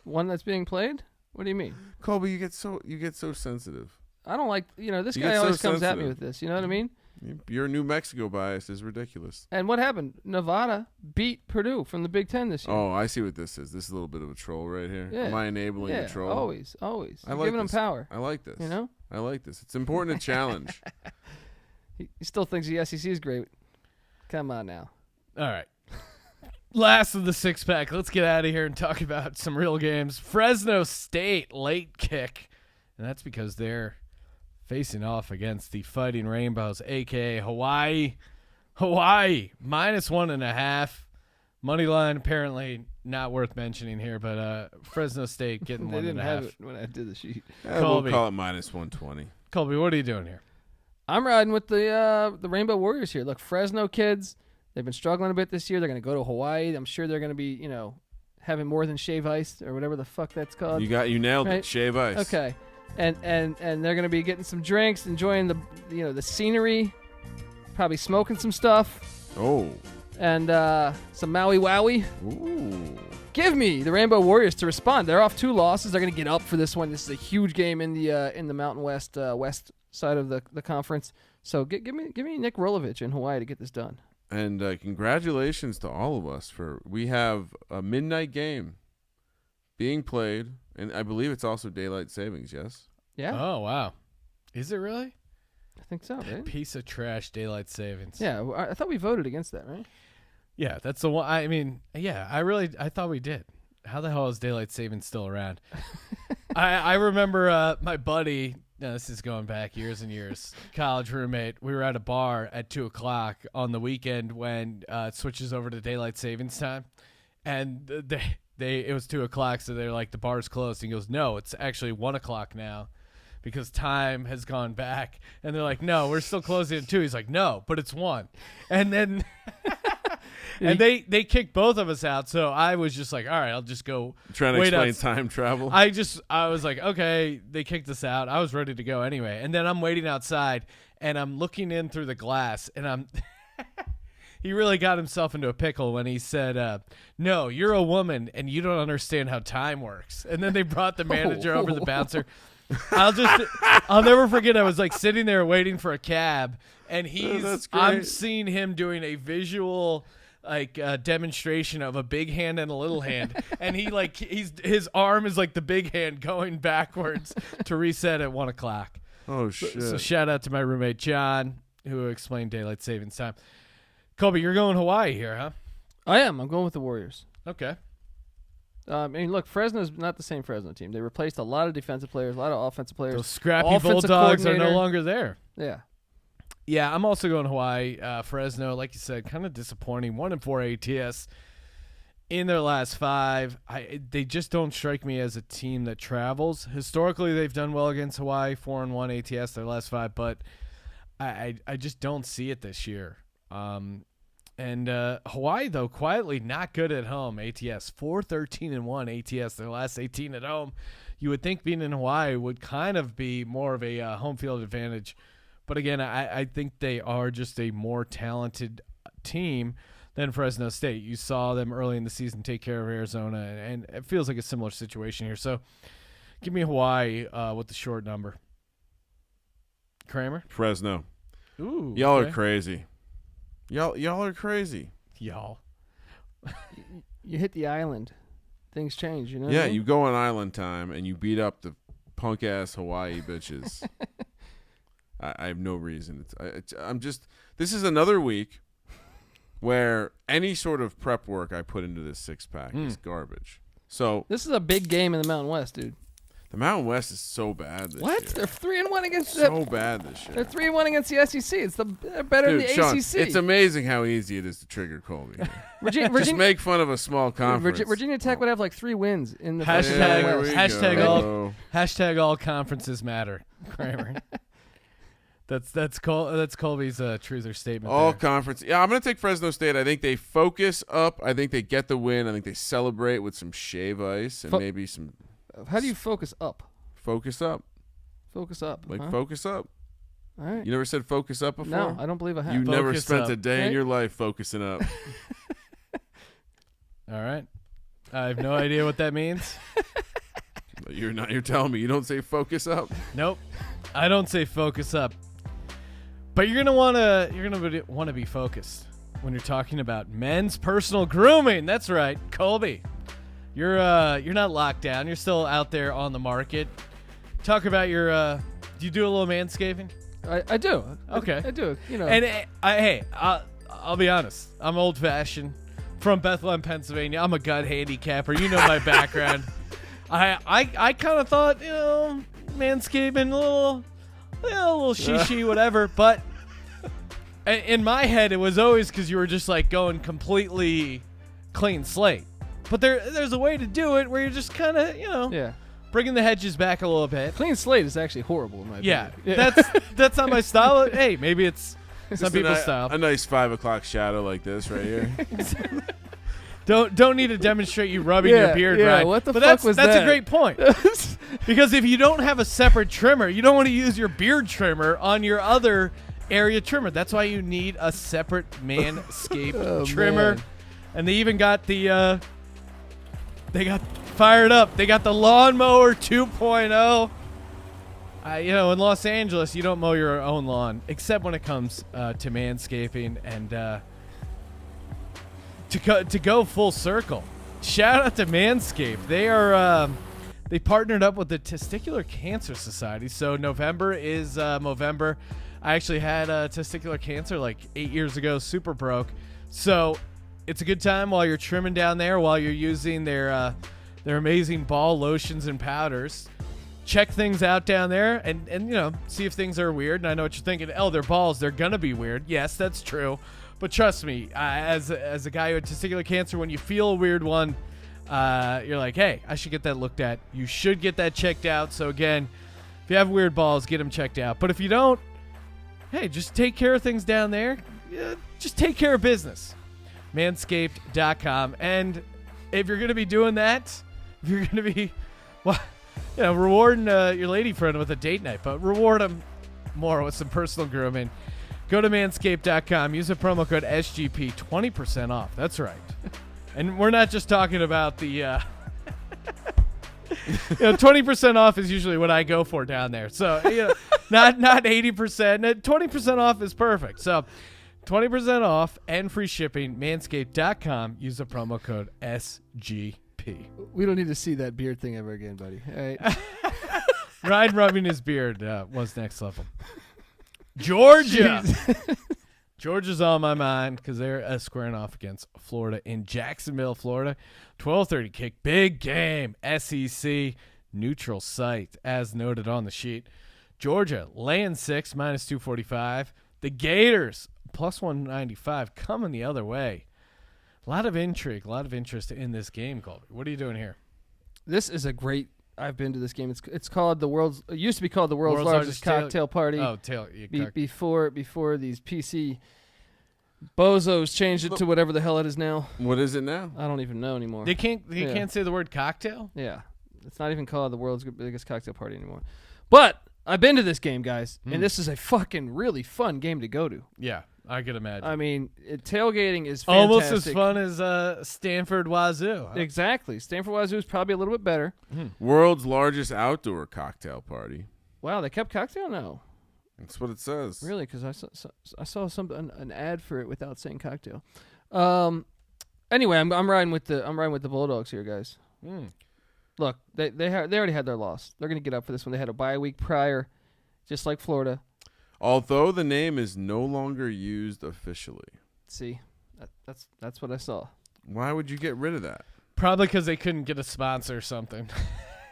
One that's being played? What do you mean? Colby, you get so sensitive. I don't like, this You guy get so always comes at me sensitive. with this. You know what I mean? Your New Mexico bias is ridiculous. And what happened? Nevada beat Purdue from the Big Ten this year. Oh, I see what this is. This is a little bit of a troll right here. Yeah. Am I enabling yeah, the troll? always. I You're like giving this. him power. I like this. You know? I like this. It's important to challenge. He still thinks the SEC is great. Come on now. All right. Last of the 6-pack. Let's get out of here and talk about some real games. Fresno State late kick. And that's because they're facing off against the Fighting Rainbows, a.k.a. Hawaii. Hawaii, minus 1.5. Money line apparently not worth mentioning here, but Fresno State getting They 1.5. didn't have it when I did the sheet. We'll Colby. call it minus 120. Colby, what are you doing here? I'm riding with the Rainbow Warriors here. Look, Fresno kids, they've been struggling a bit this year. They're going to go to Hawaii. I'm sure they're going to be, having more than shave ice or whatever the fuck that's called. You nailed Right. it. Shave ice. Okay. And they're going to be getting some drinks, enjoying the scenery, probably smoking some stuff, Oh. and some Maui Wowie. Ooh. Give me the Rainbow Warriors to respond. They're off 2 losses. They're going to get up for this one. This is a huge game in the Mountain West west side of the conference. So give me Nick Rolovich in Hawaii to get this done. And congratulations to all of us we have a midnight game being played, and I believe it's also daylight savings. Yes. Yeah, Oh, wow. Is it really? I think so, right? Piece of trash, daylight savings. Yeah, I thought we voted against that, right? Yeah, that's the one. I mean, yeah, I thought we did. How the hell is daylight savings still around? I remember my buddy No, this is going back years and years. College roommate. We were at a bar at 2:00 on the weekend when it switches over to daylight savings time, and it was 2:00, so they're like, the bar's closed. And he goes, no, it's actually 1:00 now, because time has gone back. And they're like, no, we're still closing at 2. He's like, no, but it's 1. And then and they kicked both of us out. So I was just like, all right, I'll just go Trying to wait explain time travel. I was like, okay, they kicked us out. I was ready to go anyway. And then I'm waiting outside, and I'm looking in through the glass, and I'm he really got himself into a pickle when he said, no, you're a woman and you don't understand how time works. And then they brought the manager over, the bouncer. I'll never forget. I was like sitting there waiting for a cab, and that's great. I'm seeing him doing a visual demonstration of a big hand and a little hand, and his arm is like the big hand going backwards to reset at 1:00. Oh shit! So shout out to my roommate John, who explained daylight savings time. Colby, you're going Hawaii here, huh? I am. I'm going with the Warriors. Okay. I mean, look, Fresno's not the same Fresno team. They replaced a lot of defensive players, a lot of offensive players. Those scrappy Offensive Bulldogs are no coordinator. longer there. Yeah. Yeah, I'm also going Hawaii. Fresno, like you said, kind of disappointing. 1-4 ATS in their last 5. They just don't strike me as a team that travels. Historically, they've done well against Hawaii. 4-1 ATS their last 5, but I just don't see it this year. And Hawaii, though, quietly not good at home. ATS 4-13-1 ATS their last 18 at home. You would think being in Hawaii would kind of be more of a home field advantage. But again, I think they are just a more talented team than Fresno State. You saw them early in the season take care of Arizona, and it feels like a similar situation here. So give me Hawaii with the short number. Kramer? Fresno. Ooh, Y'all okay. are crazy. Y'all are crazy. Y'all. You hit the island. Things change, you know? Yeah, you go on island time and you beat up the punk ass Hawaii bitches. I have no reason. I'm just. This is another week where any sort of prep work I put into this 6-pack is garbage. So This is a big game in the Mountain West, dude. the Mountain West is so bad this What? year. They're 3-1 against So bad this year. They're 3-1 against the SEC. They're better Dude, than the Sean, ACC. it's amazing how easy it is to trigger Colby. Virginia, Just make fun of a small conference. Virginia Tech would have like 3 wins in the Hashtag- There we hashtag go. all conferences matter, Kramer. That's Colby's truther statement. All there. conference. Yeah, I'm going to take Fresno State. I think they focus up. I think they get the win. I think they celebrate with some shave ice and maybe some How do you focus up? focus up. Focus up. Like huh? focus up. All right. You never said focus up before? No, I don't believe I have. You never Focus spent up. a day in Right? your life focusing up. All right. I have no idea what that means. You're telling me you don't say focus up? Nope. I don't say focus up. But you're gonna wanna be focused when you're talking about men's personal grooming. That's right, Colby. You're not locked down. You're still out there on the market. Talk about your. Do you do a little manscaping? I do. Okay. I do. You know. And I'll be honest. I'm old fashioned. From Bethlehem, Pennsylvania. I'm a gut handicapper. You know my background. I kind of thought, manscaping a little shishi, whatever. But in my head, it was always because you were just like going completely clean slate. But there's a way to do it where you're just kind of, yeah. bringing the hedges back a little bit. Clean slate is actually horrible in my Yeah, opinion. that's not my style. Hey, maybe it's some Just people's style. a nice 5 o'clock shadow like this right here. Don't need to demonstrate you rubbing your beard, yeah, right? what the but fuck that's was that's that? a great point. Because if you don't have a separate trimmer, you don't want to use your beard trimmer on your other area trimmer. That's why you need a separate Manscaped trimmer. man. And they even got the they got fired up. They got the lawnmower 2.0. In Los Angeles, you don't mow your own lawn, except when it comes to manscaping and to go full circle. Shout out to Manscaped. They are they partnered up with the Testicular Cancer Society. So November is Movember. I actually had testicular cancer like 8 years ago, super broke. So it's a good time while you're trimming down there, while you're using their amazing ball lotions and powders. check things out down there and see if things are weird. And I know what you're thinking. Oh, they're balls. They're going to be weird. Yes, that's true. But trust me, as a guy who had testicular cancer, when you feel a weird one, you're like, hey, I should get that looked at. You should get that checked out. So again, if you have weird balls, get them checked out. But if you don't, hey, just take care of things down there. Just take care of business. Manscaped.com. And if you're going to be doing that, if you're going to be, rewarding your lady friend with a date night, but reward them more with some personal grooming. Go to manscaped.com. Use the promo code SGP, 20% off. That's right. And we're not just talking about the 20% off is usually what I go for down there. So, not 80%. 20% off is perfect. So, 20% off and free shipping. Manscaped.com. Use the promo code SGP. We don't need to see that beard thing ever again, buddy. All right. Ryan rubbing his beard was next level. Georgia. Georgia's on my mind because they're squaring off against Florida in Jacksonville, Florida. 12:30 kick. Big game. SEC neutral site, as noted on the sheet. Georgia laying 6, minus 245. The Gators, plus 195, coming the other way. A lot of intrigue, a lot of interest in this game, Colby. What are you doing here? This is a great. I've been to this game. It's called the world's. It used to be called the world's largest cocktail party. Oh, before these PC bozos changed it to whatever the hell it is now. What is it now? I don't even know anymore. They can't say the word cocktail. Yeah, it's not even called the world's biggest cocktail party anymore. But I've been to this game, guys, and this is a fucking really fun game to go to. Yeah, I could imagine. I mean, tailgating is fantastic. Almost as fun as Stanford Wazoo. Huh? Exactly. Stanford Wazoo is probably a little bit better. World's largest outdoor cocktail party. Wow, they kept cocktail? No. That's what it says. Really? Because I saw an ad for it without saying cocktail. Anyway, I'm riding with the Bulldogs here, guys. Look, they already had their loss. They're going to get up for this one. They had a bye week prior, just like Florida. Although the name is no longer used officially. See, that's what I saw. Why would you get rid of that? Probably because they couldn't get a sponsor or something,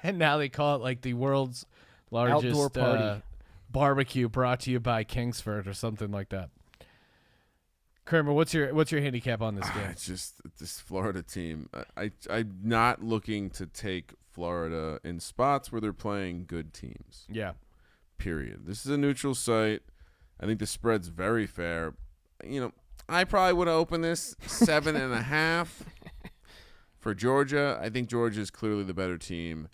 and now they call it like the world's largest outdoor party barbecue, brought to you by Kingsford or something like that. Kramer, what's your handicap on this game? It's just this Florida team. I'm not looking to take Florida in spots where they're playing good teams. Yeah. Period. This is a neutral site. I think the spread's very fair. I probably would have opened this 7.5 for Georgia. I think Georgia is clearly the better team.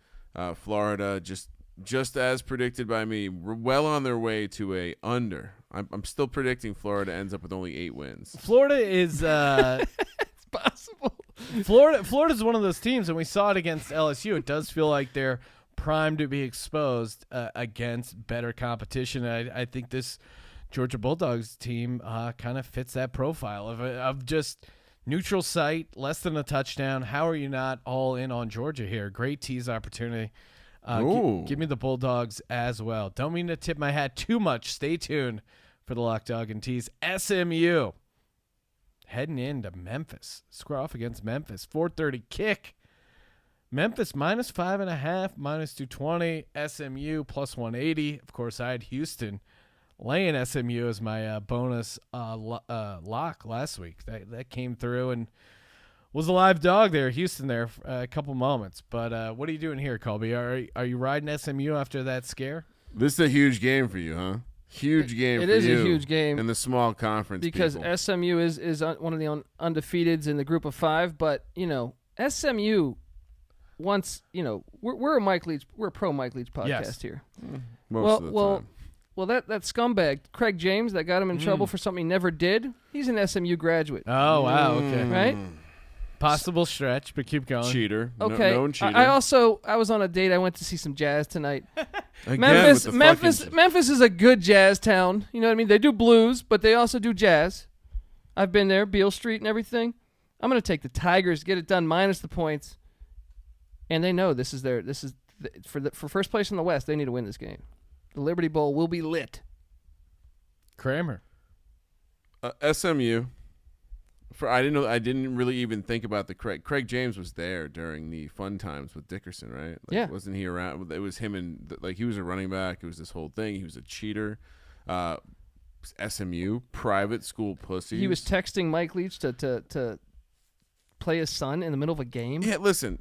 Florida, just as predicted by me, well on their way to a under. I'm still predicting Florida ends up with only 8 wins. Florida is It's possible. Florida's one of those teams, and we saw it against LSU. It does feel like they're primed to be exposed against better competition. I think this Georgia Bulldogs team kind of fits that profile of just neutral site, less than a touchdown. How are you not all in on Georgia here? Great tease opportunity. Give me the Bulldogs as well. Don't mean to tip my hat too much. Stay tuned for the Lock Dog and Tease. SMU heading into Memphis. Square off against Memphis. 4:30 kick. Memphis minus 5.5, minus 220. SMU plus 180. Of course, I had Houston laying SMU as my bonus lock last week. That came through and was a live dog there. Houston there for a couple moments. But what are you doing here, Colby? Are you riding SMU after that scare? This is a huge game for you, huh? Huge game. It for is you a huge game in the small conference because people. SMU is one of the undefeateds in the group of 5. But SMU. Once we're a Mike Leach, we're a pro Mike Leach podcast here. Most of the time. Well, that scumbag Craig James that got him in trouble for something he never did. He's an SMU graduate. Oh wow, okay, right? Possible stretch, but keep going. Cheater, okay. Known cheater. I was on a date. I went to see some jazz tonight. Again, Memphis is a good jazz town. You know what I mean? They do blues, but they also do jazz. I've been there, Beale Street and everything. I'm going to take the Tigers, get it done minus the points. And they know for first place in the West, they need to win this game. The Liberty Bowl will be lit. Kramer. SMU, I didn't really even think about the Craig James was there during the fun times with Dickerson, right? Yeah. Wasn't he around? It was him and he was a running back. It was this whole thing. He was a cheater. SMU private school pussy. He was texting Mike Leach to play his son in the middle of a game. Yeah, listen.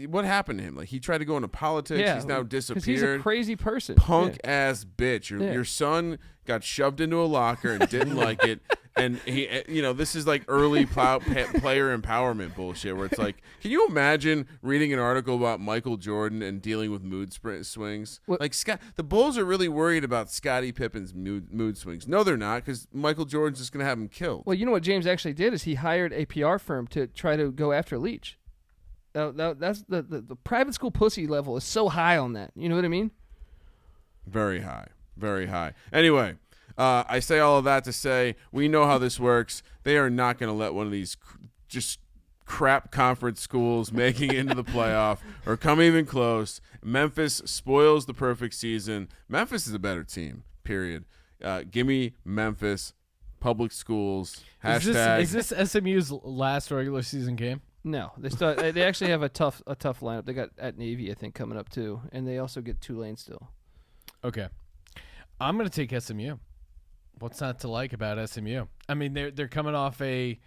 What happened to him? Like, he tried to go into politics. Yeah, he's now 'cause disappeared. he's a crazy person. Punk Yeah. ass bitch. Yeah. Your son got shoved into a locker and didn't like it. And he, this is like early player empowerment bullshit where it's like, can you imagine reading an article about Michael Jordan and dealing with mood swings? What? Like, the Bulls are really worried about Scottie Pippen's mood swings. No, they're not, because Michael Jordan's just going to have him killed. Well, you know what James actually did is he hired a PR firm to try to go after Leach. That's the private school pussy level is so high on that. You know what I mean? Very high. Very high. Anyway, I say all of that to say we know how this works. They are not going to let one of these just crap conference schools making it into the playoff or come even close. Memphis spoils the perfect season. Memphis is a better team, period. Give me Memphis, public schools, hashtag. Is this SMU's last regular season game? No, they actually have a tough lineup. They got at Navy, I think, coming up too, and they also get Tulane still. Okay, I'm gonna take SMU. What's not to like about SMU? I mean, they're coming off a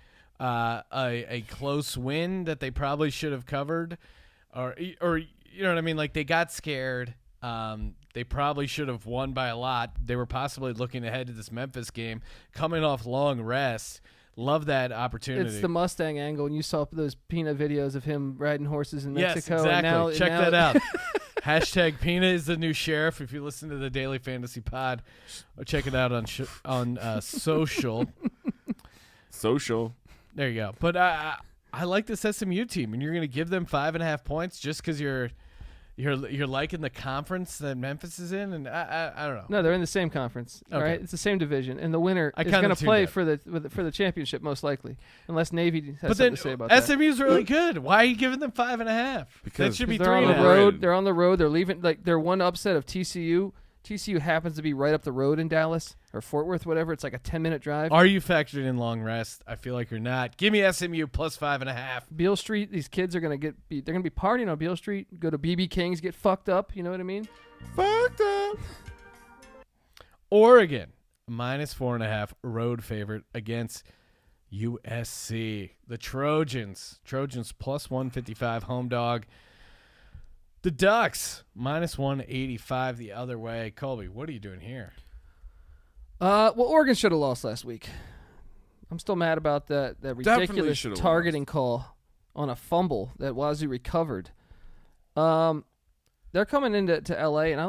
close win that they probably should have covered, or you know what I mean? Like, they got scared. They probably should have won by a lot. They were possibly looking ahead to this Memphis game, coming off long rest. Love that opportunity. It's the Mustang angle, and you saw those Pina videos of him riding horses in Yes, Mexico. exactly. And now, Check that out. Hashtag Pina is the new sheriff. If you listen to the Daily Fantasy Pod, or check it out on social. Social. There you go. But I like this SMU team, and you're going to give them 5.5 points just because you're liking the conference that Memphis is in, and I don't know. No, they're in the same conference. All Okay. right, it's the same division, and the winner I is kinda going to tuned play out. for the championship most likely, unless Navy has But something then to say about that. SMU's really good. Why are you giving them 5.5? That Because should be They're on the 3.5. road. They're on the road. They're leaving. Like, they're one upset of TCU. TCU happens to be right up the road in Dallas or Fort Worth, whatever. It's like a 10-minute drive. Are you factoring in long rest? I feel like you're not. Give me SMU plus 5.5. Beale Street. These kids are gonna they're gonna be partying on Beale Street. Go to BB King's, get fucked up. You know what I mean? Fucked up. Oregon minus 4.5 road favorite against USC. The Trojans plus 155 home dog. The Ducks minus 185 the other way. Colby, what are you doing here? Well, Oregon should have lost last week. I'm still mad about that ridiculous should have targeting call on a fumble that Wazoo recovered. They're coming into LA, and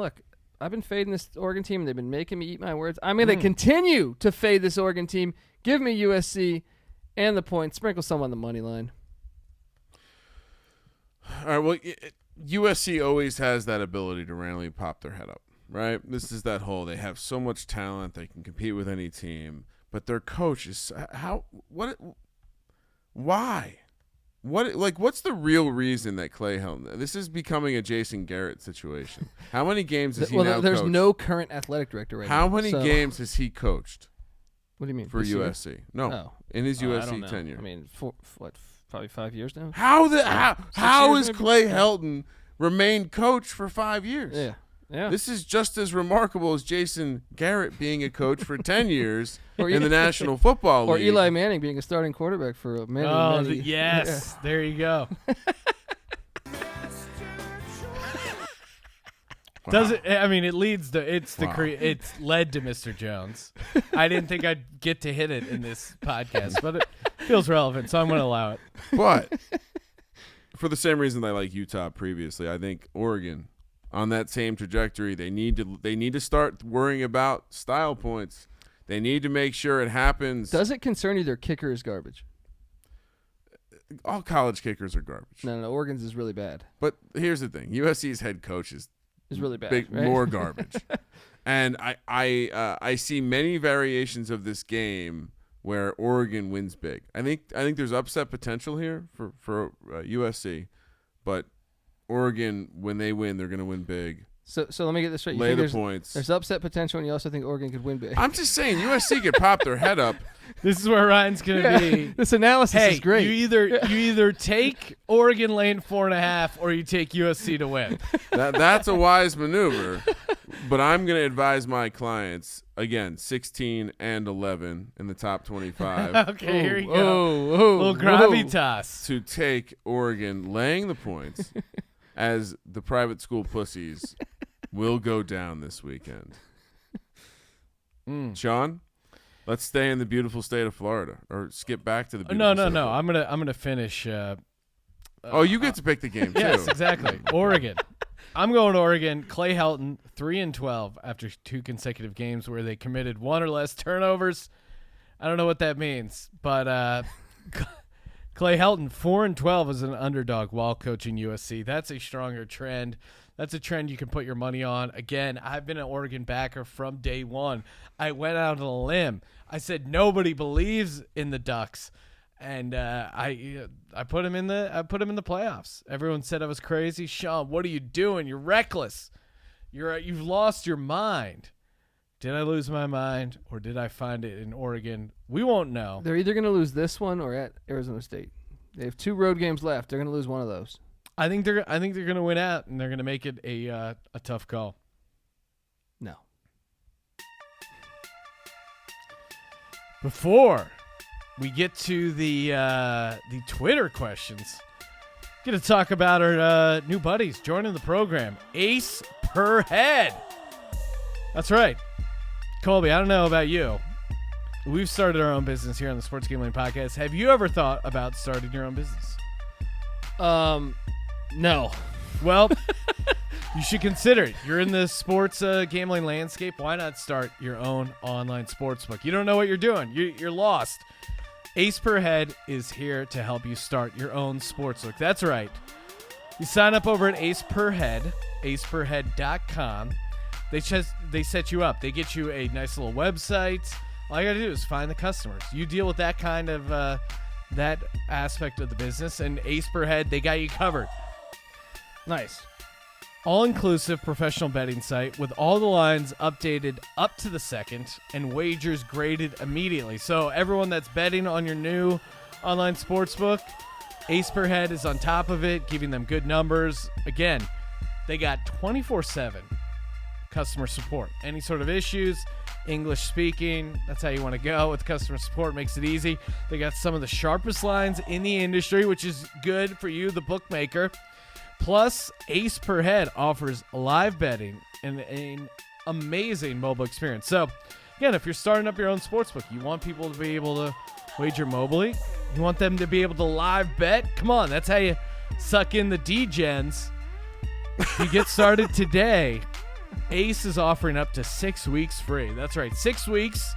I've been fading this Oregon team, and they've been making me eat my words. I'm going to continue to fade this Oregon team. Give me USC and the points. Sprinkle some on the money line. All right, well, USC always has that ability to randomly pop their head up, right? This is that whole, they have so much talent, they can compete with any team, but their coach is why? What's the real reason that Clay Helton? This is becoming a Jason Garrett situation. How many games has he now there's coached? no current athletic director right now. How many so- games has he coached What do you mean? for this year? USC? No, Oh. in his I don't USC know. tenure. I mean, probably 5 years now? How years has maybe? Clay Helton remained coach for 5 years? Yeah. Yeah. This is just as remarkable as Jason Garrett being a coach for 10 years Or in the National Football Or League. Eli Manning being a starting quarterback for many. Yes. There you go. Does it? I mean, it leads to it's led to Mr. Jones. I didn't think I'd get to hit it in this podcast, but it feels relevant, so I'm going to allow it. But for the same reason I like Utah previously, I think Oregon on that same trajectory, they need to start worrying about style points. They need to make sure it happens. Does it concern you their kicker is garbage? All college kickers are garbage. No. Oregon's is really bad. But here's the thing: USC's head coach is It's really bad. Right? more garbage. And I see many variations of this game where Oregon wins big. I think there's upset potential here for USC, but Oregon, when they win, they're going to win big. So let me get this straight. You Lay think the there's, points. there's upset potential, and you also think Oregon could win big. I'm just saying USC could pop their head up. This is where Ryan's gonna be. This analysis Hey, is great. you either take Oregon lane 4.5 or you take USC to win. That's a wise maneuver. But I'm going to advise my clients, again, 16 and 11 in the top 25, Okay, here you go. Oh, Little gravitas. to take Oregon laying the points as the private school pussies will go down this weekend. Sean, let's stay in the beautiful state of Florida or skip back to the beautiful state of No. Florida. I'm gonna finish. You get to pick the game, too. Yes, exactly. Oregon. I'm going to Oregon. Clay Helton, 3-12 after 2 consecutive games where they committed 1 or less turnovers. I don't know what that means, but Clay Helton, 4-12 as an underdog while coaching USC. That's a stronger trend. That's a trend you can put your money on. Again, I've been an Oregon backer from day one. I went out on a limb. I said nobody believes in the Ducks. And I put him in the playoffs. Everyone said I was crazy. Sean, what are you doing? You're reckless. You've lost your mind. Did I lose my mind or did I find it in Oregon? We won't know. They're either going to lose this one or at Arizona State. They have 2 road games left. They're going to lose one of those. I think they're going to win out and they're going to make it a tough call. No. Before we get to the Twitter questions, going to talk about our new buddies joining the program. Ace per head. That's right. Colby, I don't know about you. We've started our own business here on the Sports Gambling Podcast. Have you ever thought about starting your own business? No. Well, you should consider it. You're in the sports gambling landscape. Why not start your own online sportsbook? You don't know what you're doing. You're lost. Ace Per Head is here to help you start your own sportsbook. That's right. You sign up over at Ace Per Head, aceperhead.com. They set you up. They get you a nice little website. All you got to do is find the customers. You deal with that kind of that aspect of the business, and Ace Per Head, they got you covered. Nice. All-inclusive professional betting site with all the lines updated up to the second and wagers graded immediately. So everyone that's betting on your new online sportsbook, Ace Per Head is on top of it, giving them good numbers. Again, they got 24/7 customer support. Any sort of issues, English speaking, that's how you want to go with customer support. Makes it easy. They got some of the sharpest lines in the industry, which is good for you, the bookmaker. Plus, Ace Per Head offers live betting and an amazing mobile experience. So, again, if you're starting up your own sportsbook, you want people to be able to wager mobily. You want them to be able to live bet. Come on, that's how you suck in the D-gens. You get started today. Ace is offering up to 6 weeks free. That's right, 6 weeks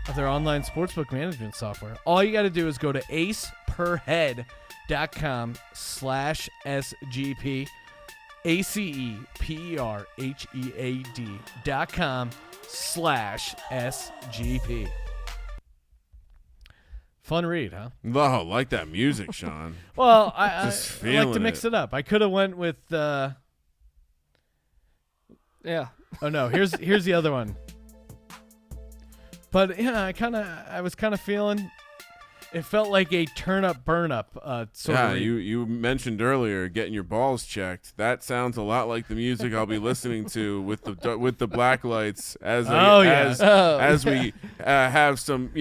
of their online sportsbook management software. All you got to do is go to aceperhead.com/SGP, aceperhead.com/SGP. Fun read, huh? Oh, like that music, Sean. Well, I like to feeling mix it. it up. I could have went with Yeah. oh no, here's the other one. But yeah, I was kind of feeling it felt like a turn up burn up sort Yeah, of read. you mentioned earlier getting your balls checked. That sounds a lot like the music I'll be listening to with the black lights as we have some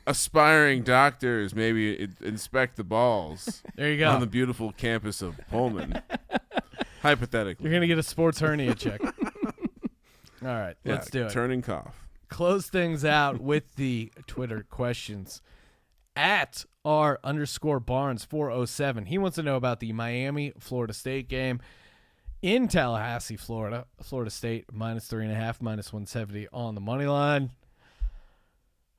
aspiring doctors maybe inspect the balls There you go. on the beautiful campus of Pullman. Hypothetically, You're gonna get a sports hernia check. All right, let's do it. Turning cough. Close things out with the Twitter questions. At R_Barnes407. He wants to know about the Miami-Florida State game in Tallahassee, Florida. Florida State -3.5, -170 on the money line.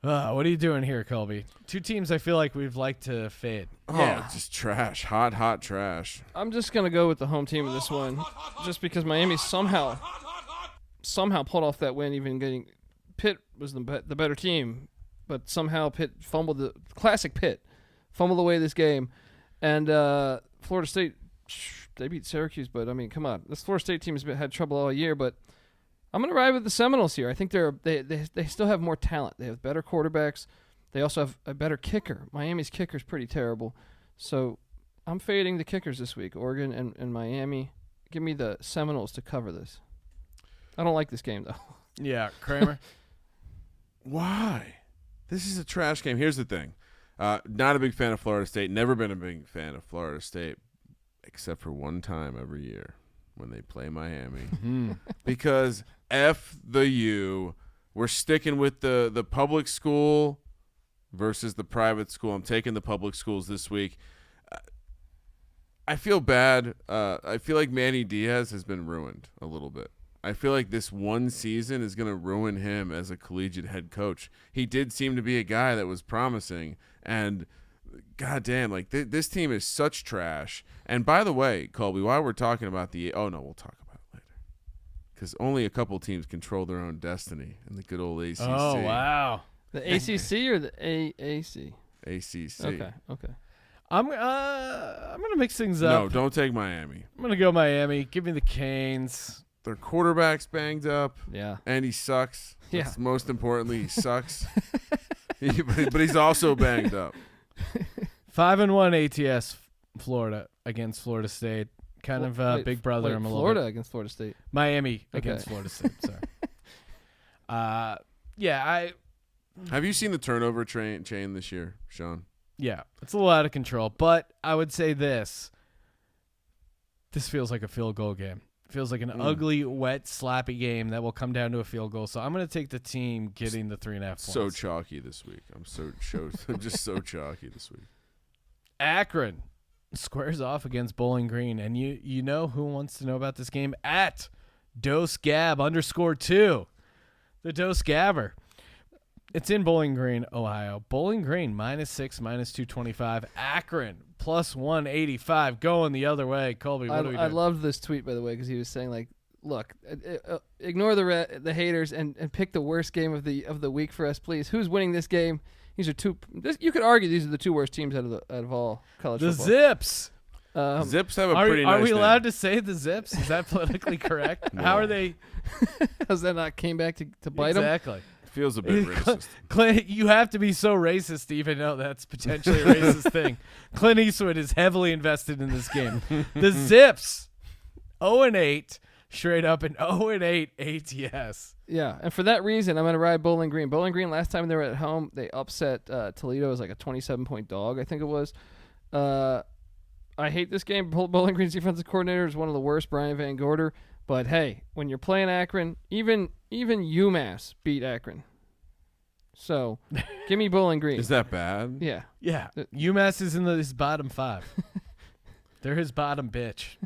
What are you doing here, Colby? 2 teams I feel like we've liked to fade. Oh, Yeah. just trash. Hot trash. I'm just going to go with the home team in this one just because Miami somehow pulled off that win, even getting Pitt was the better team, but somehow Pitt fumbled fumbled away this game. And Florida State Syracuse, but I mean, come on. This Florida State team has had trouble all year, but I'm going to ride with the Seminoles here. I think they still have more talent. They have better quarterbacks. They also have a better kicker. Miami's kicker is pretty terrible. So I'm fading the kickers this week, Oregon and Miami. Give me the Seminoles to cover this. I don't like this game, though. Yeah, Kramer. Why? This is a trash game. Here's the thing. Not a big fan of Florida State. Never been a big fan of Florida State, except for one time every year when they play Miami. Because F the U, we're sticking with the public school versus the private school. I'm taking the public schools this week. I feel bad. I feel like Manny Diaz has been ruined a little bit. I feel like this one season is going to ruin him as a collegiate head coach. He did seem to be a guy that was promising, and goddamn, like this team is such trash. And by the way, Colby, while we're talking about we'll talk about it later, because only a couple teams control their own destiny in the good old ACC. Oh, wow. The ACC or the AAC? ACC. Okay. I'm gonna mix things up. No, don't take Miami. I'm gonna go Miami. Give me the Canes. Their quarterback's banged up. Yeah. And he sucks. Yeah. That's most importantly, he sucks. But he's also banged up. 5-1 ATS Florida against Florida State. Kind of big brother. I'm a little Florida bit. against Florida State. Miami Okay. against Florida State. Sorry. Have you seen the turnover chain this year, Sean? Yeah, it's a little out of control. But I would say this feels like a field goal game. Feels like an ugly, wet, slappy game that will come down to a field goal. So I'm going to take the team getting the 3.5 points. So chalky this week. I'm just so chalky this week. Akron squares off against Bowling Green. And you know who wants to know about this game? At DoseGab_2. The Dose Gabber. It's in Bowling Green, Ohio. Bowling Green, -6, -225. Akron, +185. Going the other way. Colby, what do we do? I loved this tweet, by the way, because he was saying, like, look, ignore the haters and pick the worst game of the week for us, please. Who's winning this game? These are you could argue these are the two worst teams out of all college The football. Zips. Zips have a pretty nice Are we name. allowed to say the Zips? Is that politically correct? No. How are they? Has that not came back to bite them? Exactly. Feels a bit racist. Clint, you have to be so racist to even know that's potentially a racist thing. Clint Eastwood is heavily invested in this game. The Zips, 0-8, straight up, and 0-8 ATS. Yeah, and for that reason, I'm going to ride Bowling Green. Bowling Green, last time they were at home, they upset Toledo as like a 27-point dog, I think it was. I hate this game. Bowling Green's defensive coordinator is one of the worst, Brian Van Gorder. But, hey, when you're playing Akron, even UMass beat Akron. So, give me Bowling Green. Is that bad? Yeah. Yeah, UMass is in his bottom 5. They're his bottom bitch.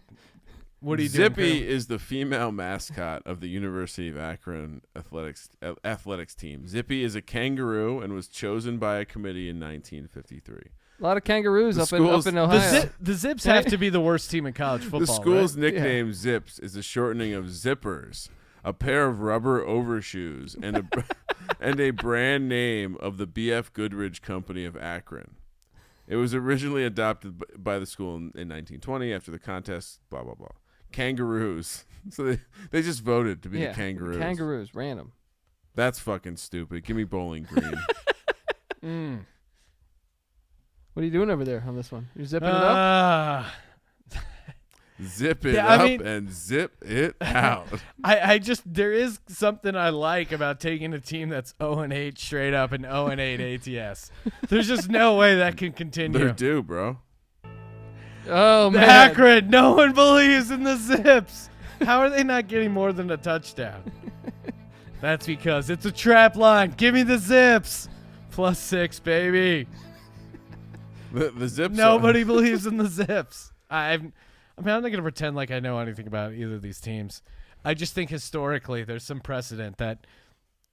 What are you doing? Zippy is the female mascot of the University of Akron athletics team. Zippy is a kangaroo and was chosen by a committee in 1953. A lot of kangaroos The up schools- in Ohio. The Zips have to be the worst team in college football. The school's right? nickname Zips is a shortening of zippers, a pair of rubber overshoes, and a brand name of the B.F. Goodrich Company of Akron. It was originally adopted by the school in 1920 after the contest, blah, blah, blah. Kangaroos. So they just voted to be the Kangaroos. Kangaroos, random. That's fucking stupid. Give me Bowling Green. What are you doing over there on this one? You're zipping it up? Zip it Yeah, I up mean- and zip it out. I just there is something I like about taking a team that's 0-8 straight up and 0-8 ATS. There's just no way that can continue. They're due, bro. Oh, man. Akron, no one believes in the Zips. How are they not getting more than a touchdown? That's because it's a trap line. Give me the Zips. +6, baby. The Zips. Nobody believes in the Zips. I'm not going to pretend like I know anything about either of these teams. I just think historically there's some precedent that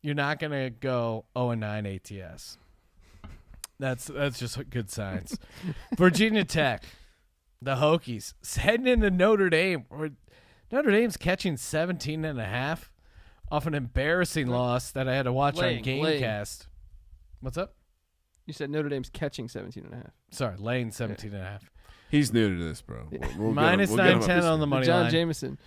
you're not going to go 0-9 ATS. That's just good signs. Virginia Tech, the Hokies, heading into Notre Dame. Notre Dame's catching 17.5 off an embarrassing loss that I had to watch on Laying. Gamecast. What's up? You said Notre Dame's catching 17.5. Sorry, laying 17.5. He's new to this, bro. We'll Minus get him up 910 to on the speed. money John line. Jameson.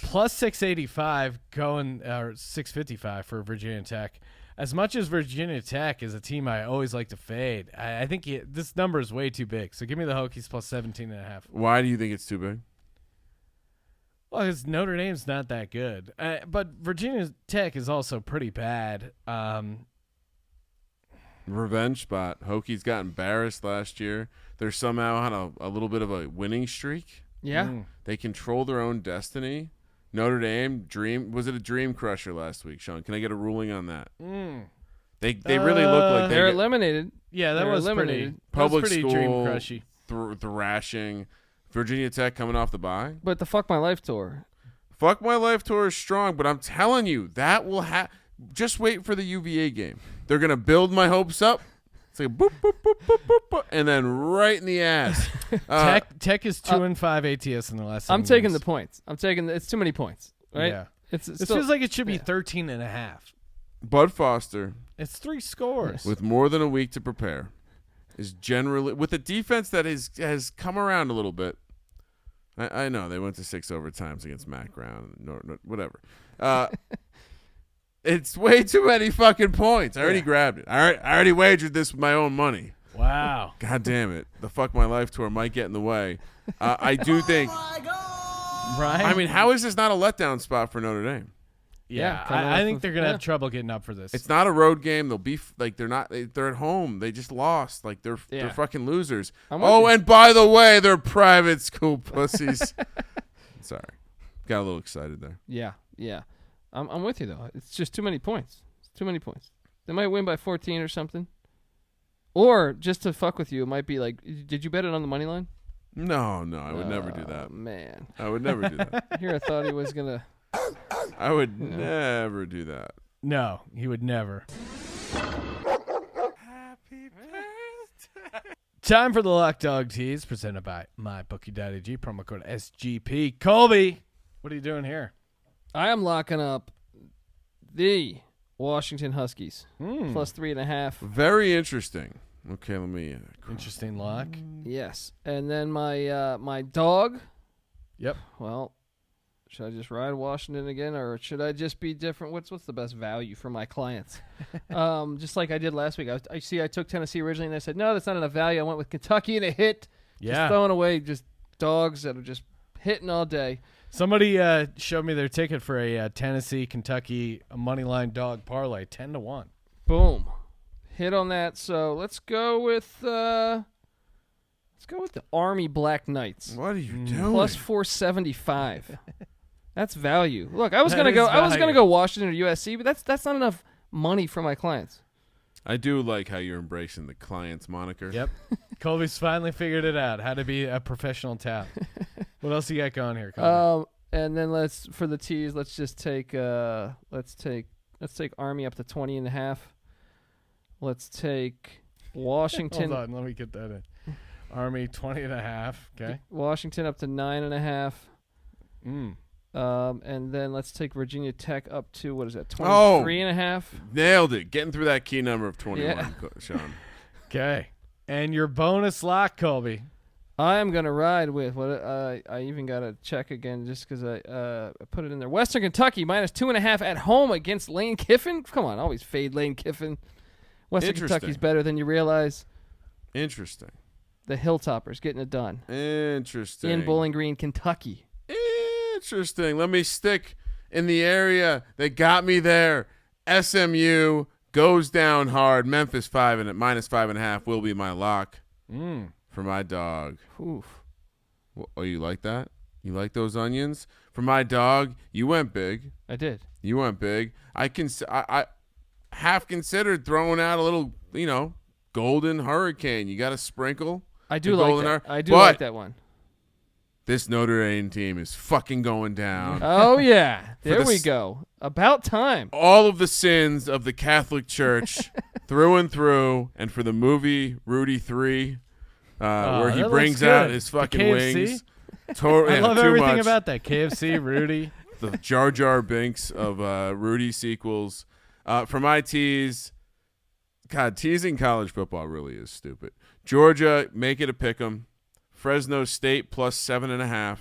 Plus 685 going or 655 for Virginia Tech. As much as Virginia Tech is a team I always like to fade, I think this number is way too big. So give me the Hokies plus 17.5. Why do you think it's too big? Well, because Notre Dame's not that good, but Virginia Tech is also pretty bad. Revenge spot. Hokies got embarrassed last year. They're somehow on a little bit of a winning streak. Yeah. They control their own destiny. Notre Dame was it a dream crusher last week, Sean? Can I get a ruling on that? They really look like They're they eliminated. Yeah, that They're was eliminated. public pretty school dream crushy. thrashing. Virginia Tech coming off the bye. But the Fuck My Life tour. Fuck My Life tour is strong, but I'm telling you that will just wait for the UVA game. They're gonna build my hopes up. It's like boop boop boop boop boop, boop and then right in the ass. Tech is 2-5 ATS in the last. I'm 7 taking games. the points. it's too many points, right? Yeah. It's This still, feels like it should be 13.5. Bud Foster, It's 3 scores. with more than a week to prepare, is generally with a defense that has come around a little bit. I know they went to 6 overtimes against Matt Brown, whatever. It's way too many fucking points. I already grabbed it. I already wagered this with my own money. Wow. God damn it. The Fuck My Life tour might get in the way. I do think. Right? I mean, how is this not a letdown spot for Notre Dame? yeah, coming I off think of- they're going to yeah. have trouble getting up for this. It's not a road game. They'll be they're not. They're at home. They just lost. Like they're Yeah. fucking losers. I'm with Oh, you. and by the way, they're private school pussies. Sorry, got a little excited there. Yeah. I'm with you though. It's just too many points. It's too many points. They might win by 14 or something. Or just to fuck with you, it might be like, did you bet it on the money line? No, I would never do that. Man, I would never do that. here I thought he was gonna. I would never do that. No, he would never. Time for the Lock Dog Tease presented by MyBookie.ag. Promo code SGP. Colby, what are you doing here? I am locking up the Washington Huskies plus 3.5. Very interesting. Okay, let me. Interesting lock. Yes, and then my dog. Yep. Well, should I just ride Washington again, or should I just be different? What's the best value for my clients? Just like I did last week. I took Tennessee originally, and I said no, that's not enough value. I went with Kentucky and a hit. Yeah. Just throwing away just dogs that are just hitting all day. Somebody showed me their ticket for a Tennessee, Kentucky moneyline dog parlay, 10-1. Boom, hit on that. So let's go with the Army Black Knights What are you doing? plus 475. That's value. Look, I was That gonna is go. I was value. gonna go Washington or USC, but that's not enough money for my clients. I do like how you're embracing the client's moniker. Yep. Colby's finally figured it out, how to be a professional tout. What else you got going here, Colby? And then for the teas, let's just take let's take Army up to 20.5. Let's take Washington. Hold on, let me get that in. Army 20.5. Okay. Washington up to 9.5. Mm. And then let's take Virginia Tech up to what is that? Oh. 23.5. Nailed it. Getting through that key number of 21, Yeah. Sean. Okay. And your bonus lock, Colby. I am gonna ride with what I even got to check again just because I put it in there. Western Kentucky minus 2.5 at home against Lane Kiffin. Come on, always fade Lane Kiffin. Western Interesting. Kentucky's better than you realize. Interesting. The Hilltoppers getting it done Interesting. in Bowling Green, Kentucky. Interesting. Let me stick in the area that got me there. SMU goes down hard. Memphis minus 5.5 will be my lock for my dog. Oof. Oh, you like that? You like those onions? For my dog, you went big. I did. You went big. I half considered throwing out a little, golden hurricane. You got to sprinkle. I do the like golden that. Hur- I do but like that one. This Notre Dame team is fucking going down. Oh yeah, there the we s- go. About time. All of the sins of the Catholic Church through and through, and for the movie Rudy 3, where he that brings looks out good. his The fucking KFC? wings. I love too everything much. about that. KFC, Rudy. The Jar Jar Binks of Rudy sequels. For my tease, God, teasing college football really is stupid. Georgia, make it a pick 'em. Fresno State plus 7.5.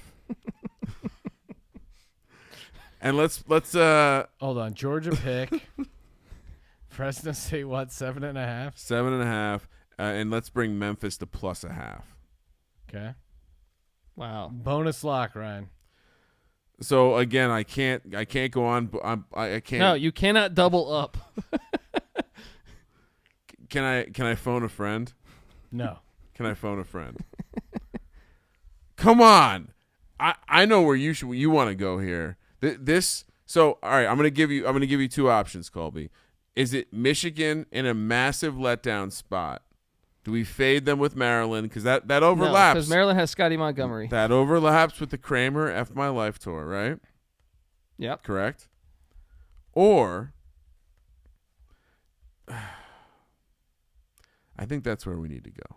And let's Hold on. Georgia pick. Fresno State, what, 7.5? 7.5, and let's bring Memphis to plus 0.5. Okay. Wow. Bonus lock, Ryan. So again, I can't go on. I can't. No, you cannot double up. Can I phone a friend? No. Can I phone a friend? Come on. I know where you want to go here. So all right, I'm gonna give you two options, Colby. Is it Michigan in a massive letdown spot? Do we fade them with Maryland because that overlaps? Because Maryland has Scotty Montgomery. That overlaps with the Kramer F My Life tour, right? Yep. Correct. Or I think that's where we need to go.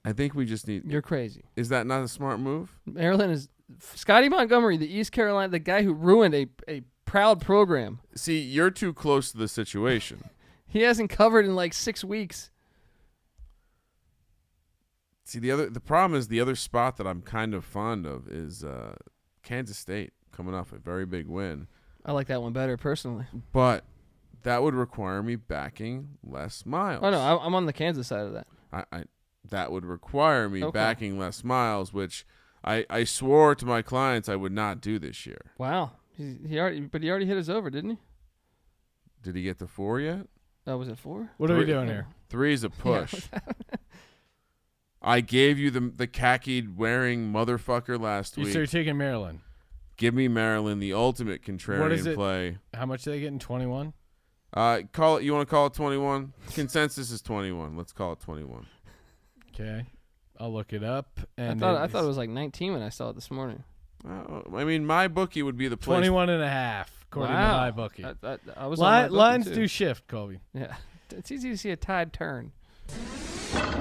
I think we just need. You're crazy. Is that not a smart move? Maryland is Scotty Montgomery, the East Carolina, the guy who ruined a proud program. See, you're too close to the situation. He hasn't covered in like 6 weeks. See, the problem is the other spot that I'm kind of fond of is Kansas State coming off a very big win. I like that one better personally. But that would require me backing Les Miles. Oh no, I'm on the Kansas side of that. That would require me Okay. backing Les Miles, which I swore to my clients I would not do this year. Wow, he already hit his over, didn't he? Did he get to 4 yet? Oh, was it 4? What are we Three. doing here? 3 is a push. I gave you the khaki wearing motherfucker last So week. you're taking Maryland. Give me Maryland, the ultimate contrarian What is it? play. How much are they getting? 21? Call it. You want to call it 21? Consensus is 21. Let's call it 21. Okay. I'll look it up. I And thought it was like 19 when I saw it this morning. I mean, my bookie would be the place. 21.5, according to my bookie. I was on my bookie, Lines too. do shift, Colby. Yeah, it's easy to see a tide turn.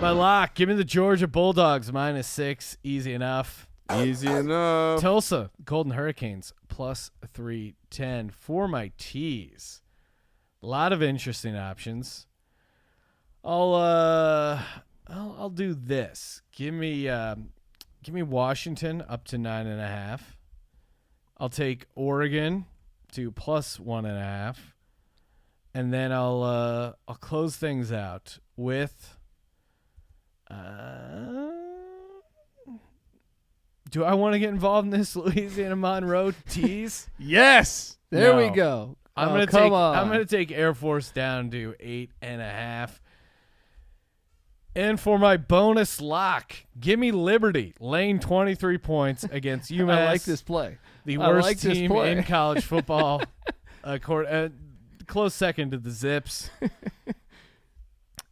My lock. Give me the Georgia Bulldogs -6. Easy enough. Easy enough. Tulsa Golden Hurricanes plus 310 for my tees. A lot of interesting options. I'll do this. Give me Washington up to 9.5. I'll take Oregon to plus 1.5, and then I'll close things out with. Do I want to get involved in this Louisiana Monroe tease? Yes, there No. we go. I'm Oh, gonna take Air Force down to 8.5. And for my bonus lock, give me Liberty laying 23 points against UMass. I like this play. The I worst like this team play. in college football. Close second to the Zips.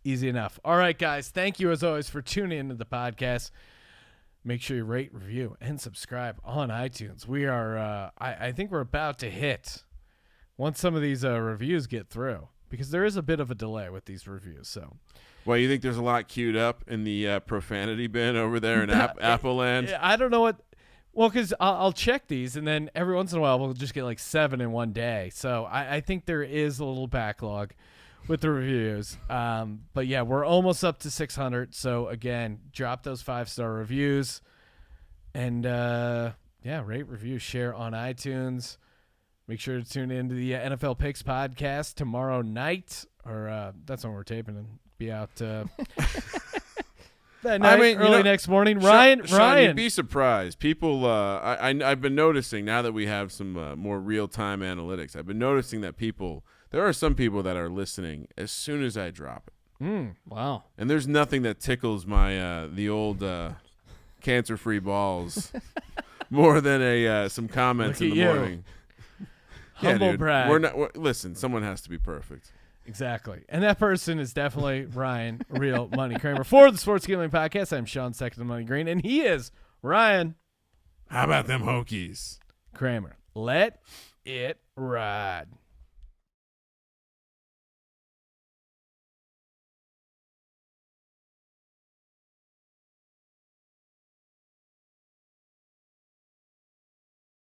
Easy enough. All right, guys. Thank you as always for tuning into the podcast. Make sure you rate, review, and subscribe on iTunes. We are, I think we're about to hit once some of these reviews get through, because there is a bit of a delay with these reviews. So, Well, you think there's a lot queued up in the profanity bin over there in Apple Land? I don't know what. Well, because I'll check these, and then every once in a while we'll just get like 7 in one day. So I think there is a little backlog with the reviews. But yeah, we're almost up to 600. So again, drop those 5-star reviews, and rate, review, share on iTunes. Make sure to tune into the NFL Picks podcast tomorrow night, or that's when we're taping and be out that night, early next morning. Ryan, you'd be surprised. People, I've been noticing now that we have some more real-time analytics. I've been noticing that there are some people that are listening as soon as I drop it. Wow. And there's nothing that tickles my the old cancer-free balls more than some comments Look in the at you. morning. Humble dude, brag. Listen, someone has to be perfect. Exactly. And that person is definitely Ryan, Real Money Kramer. For the Sports Gambling Podcast, I'm Sean Second of Money Green, and he is Ryan How about them Hokies? Kramer. Let it ride.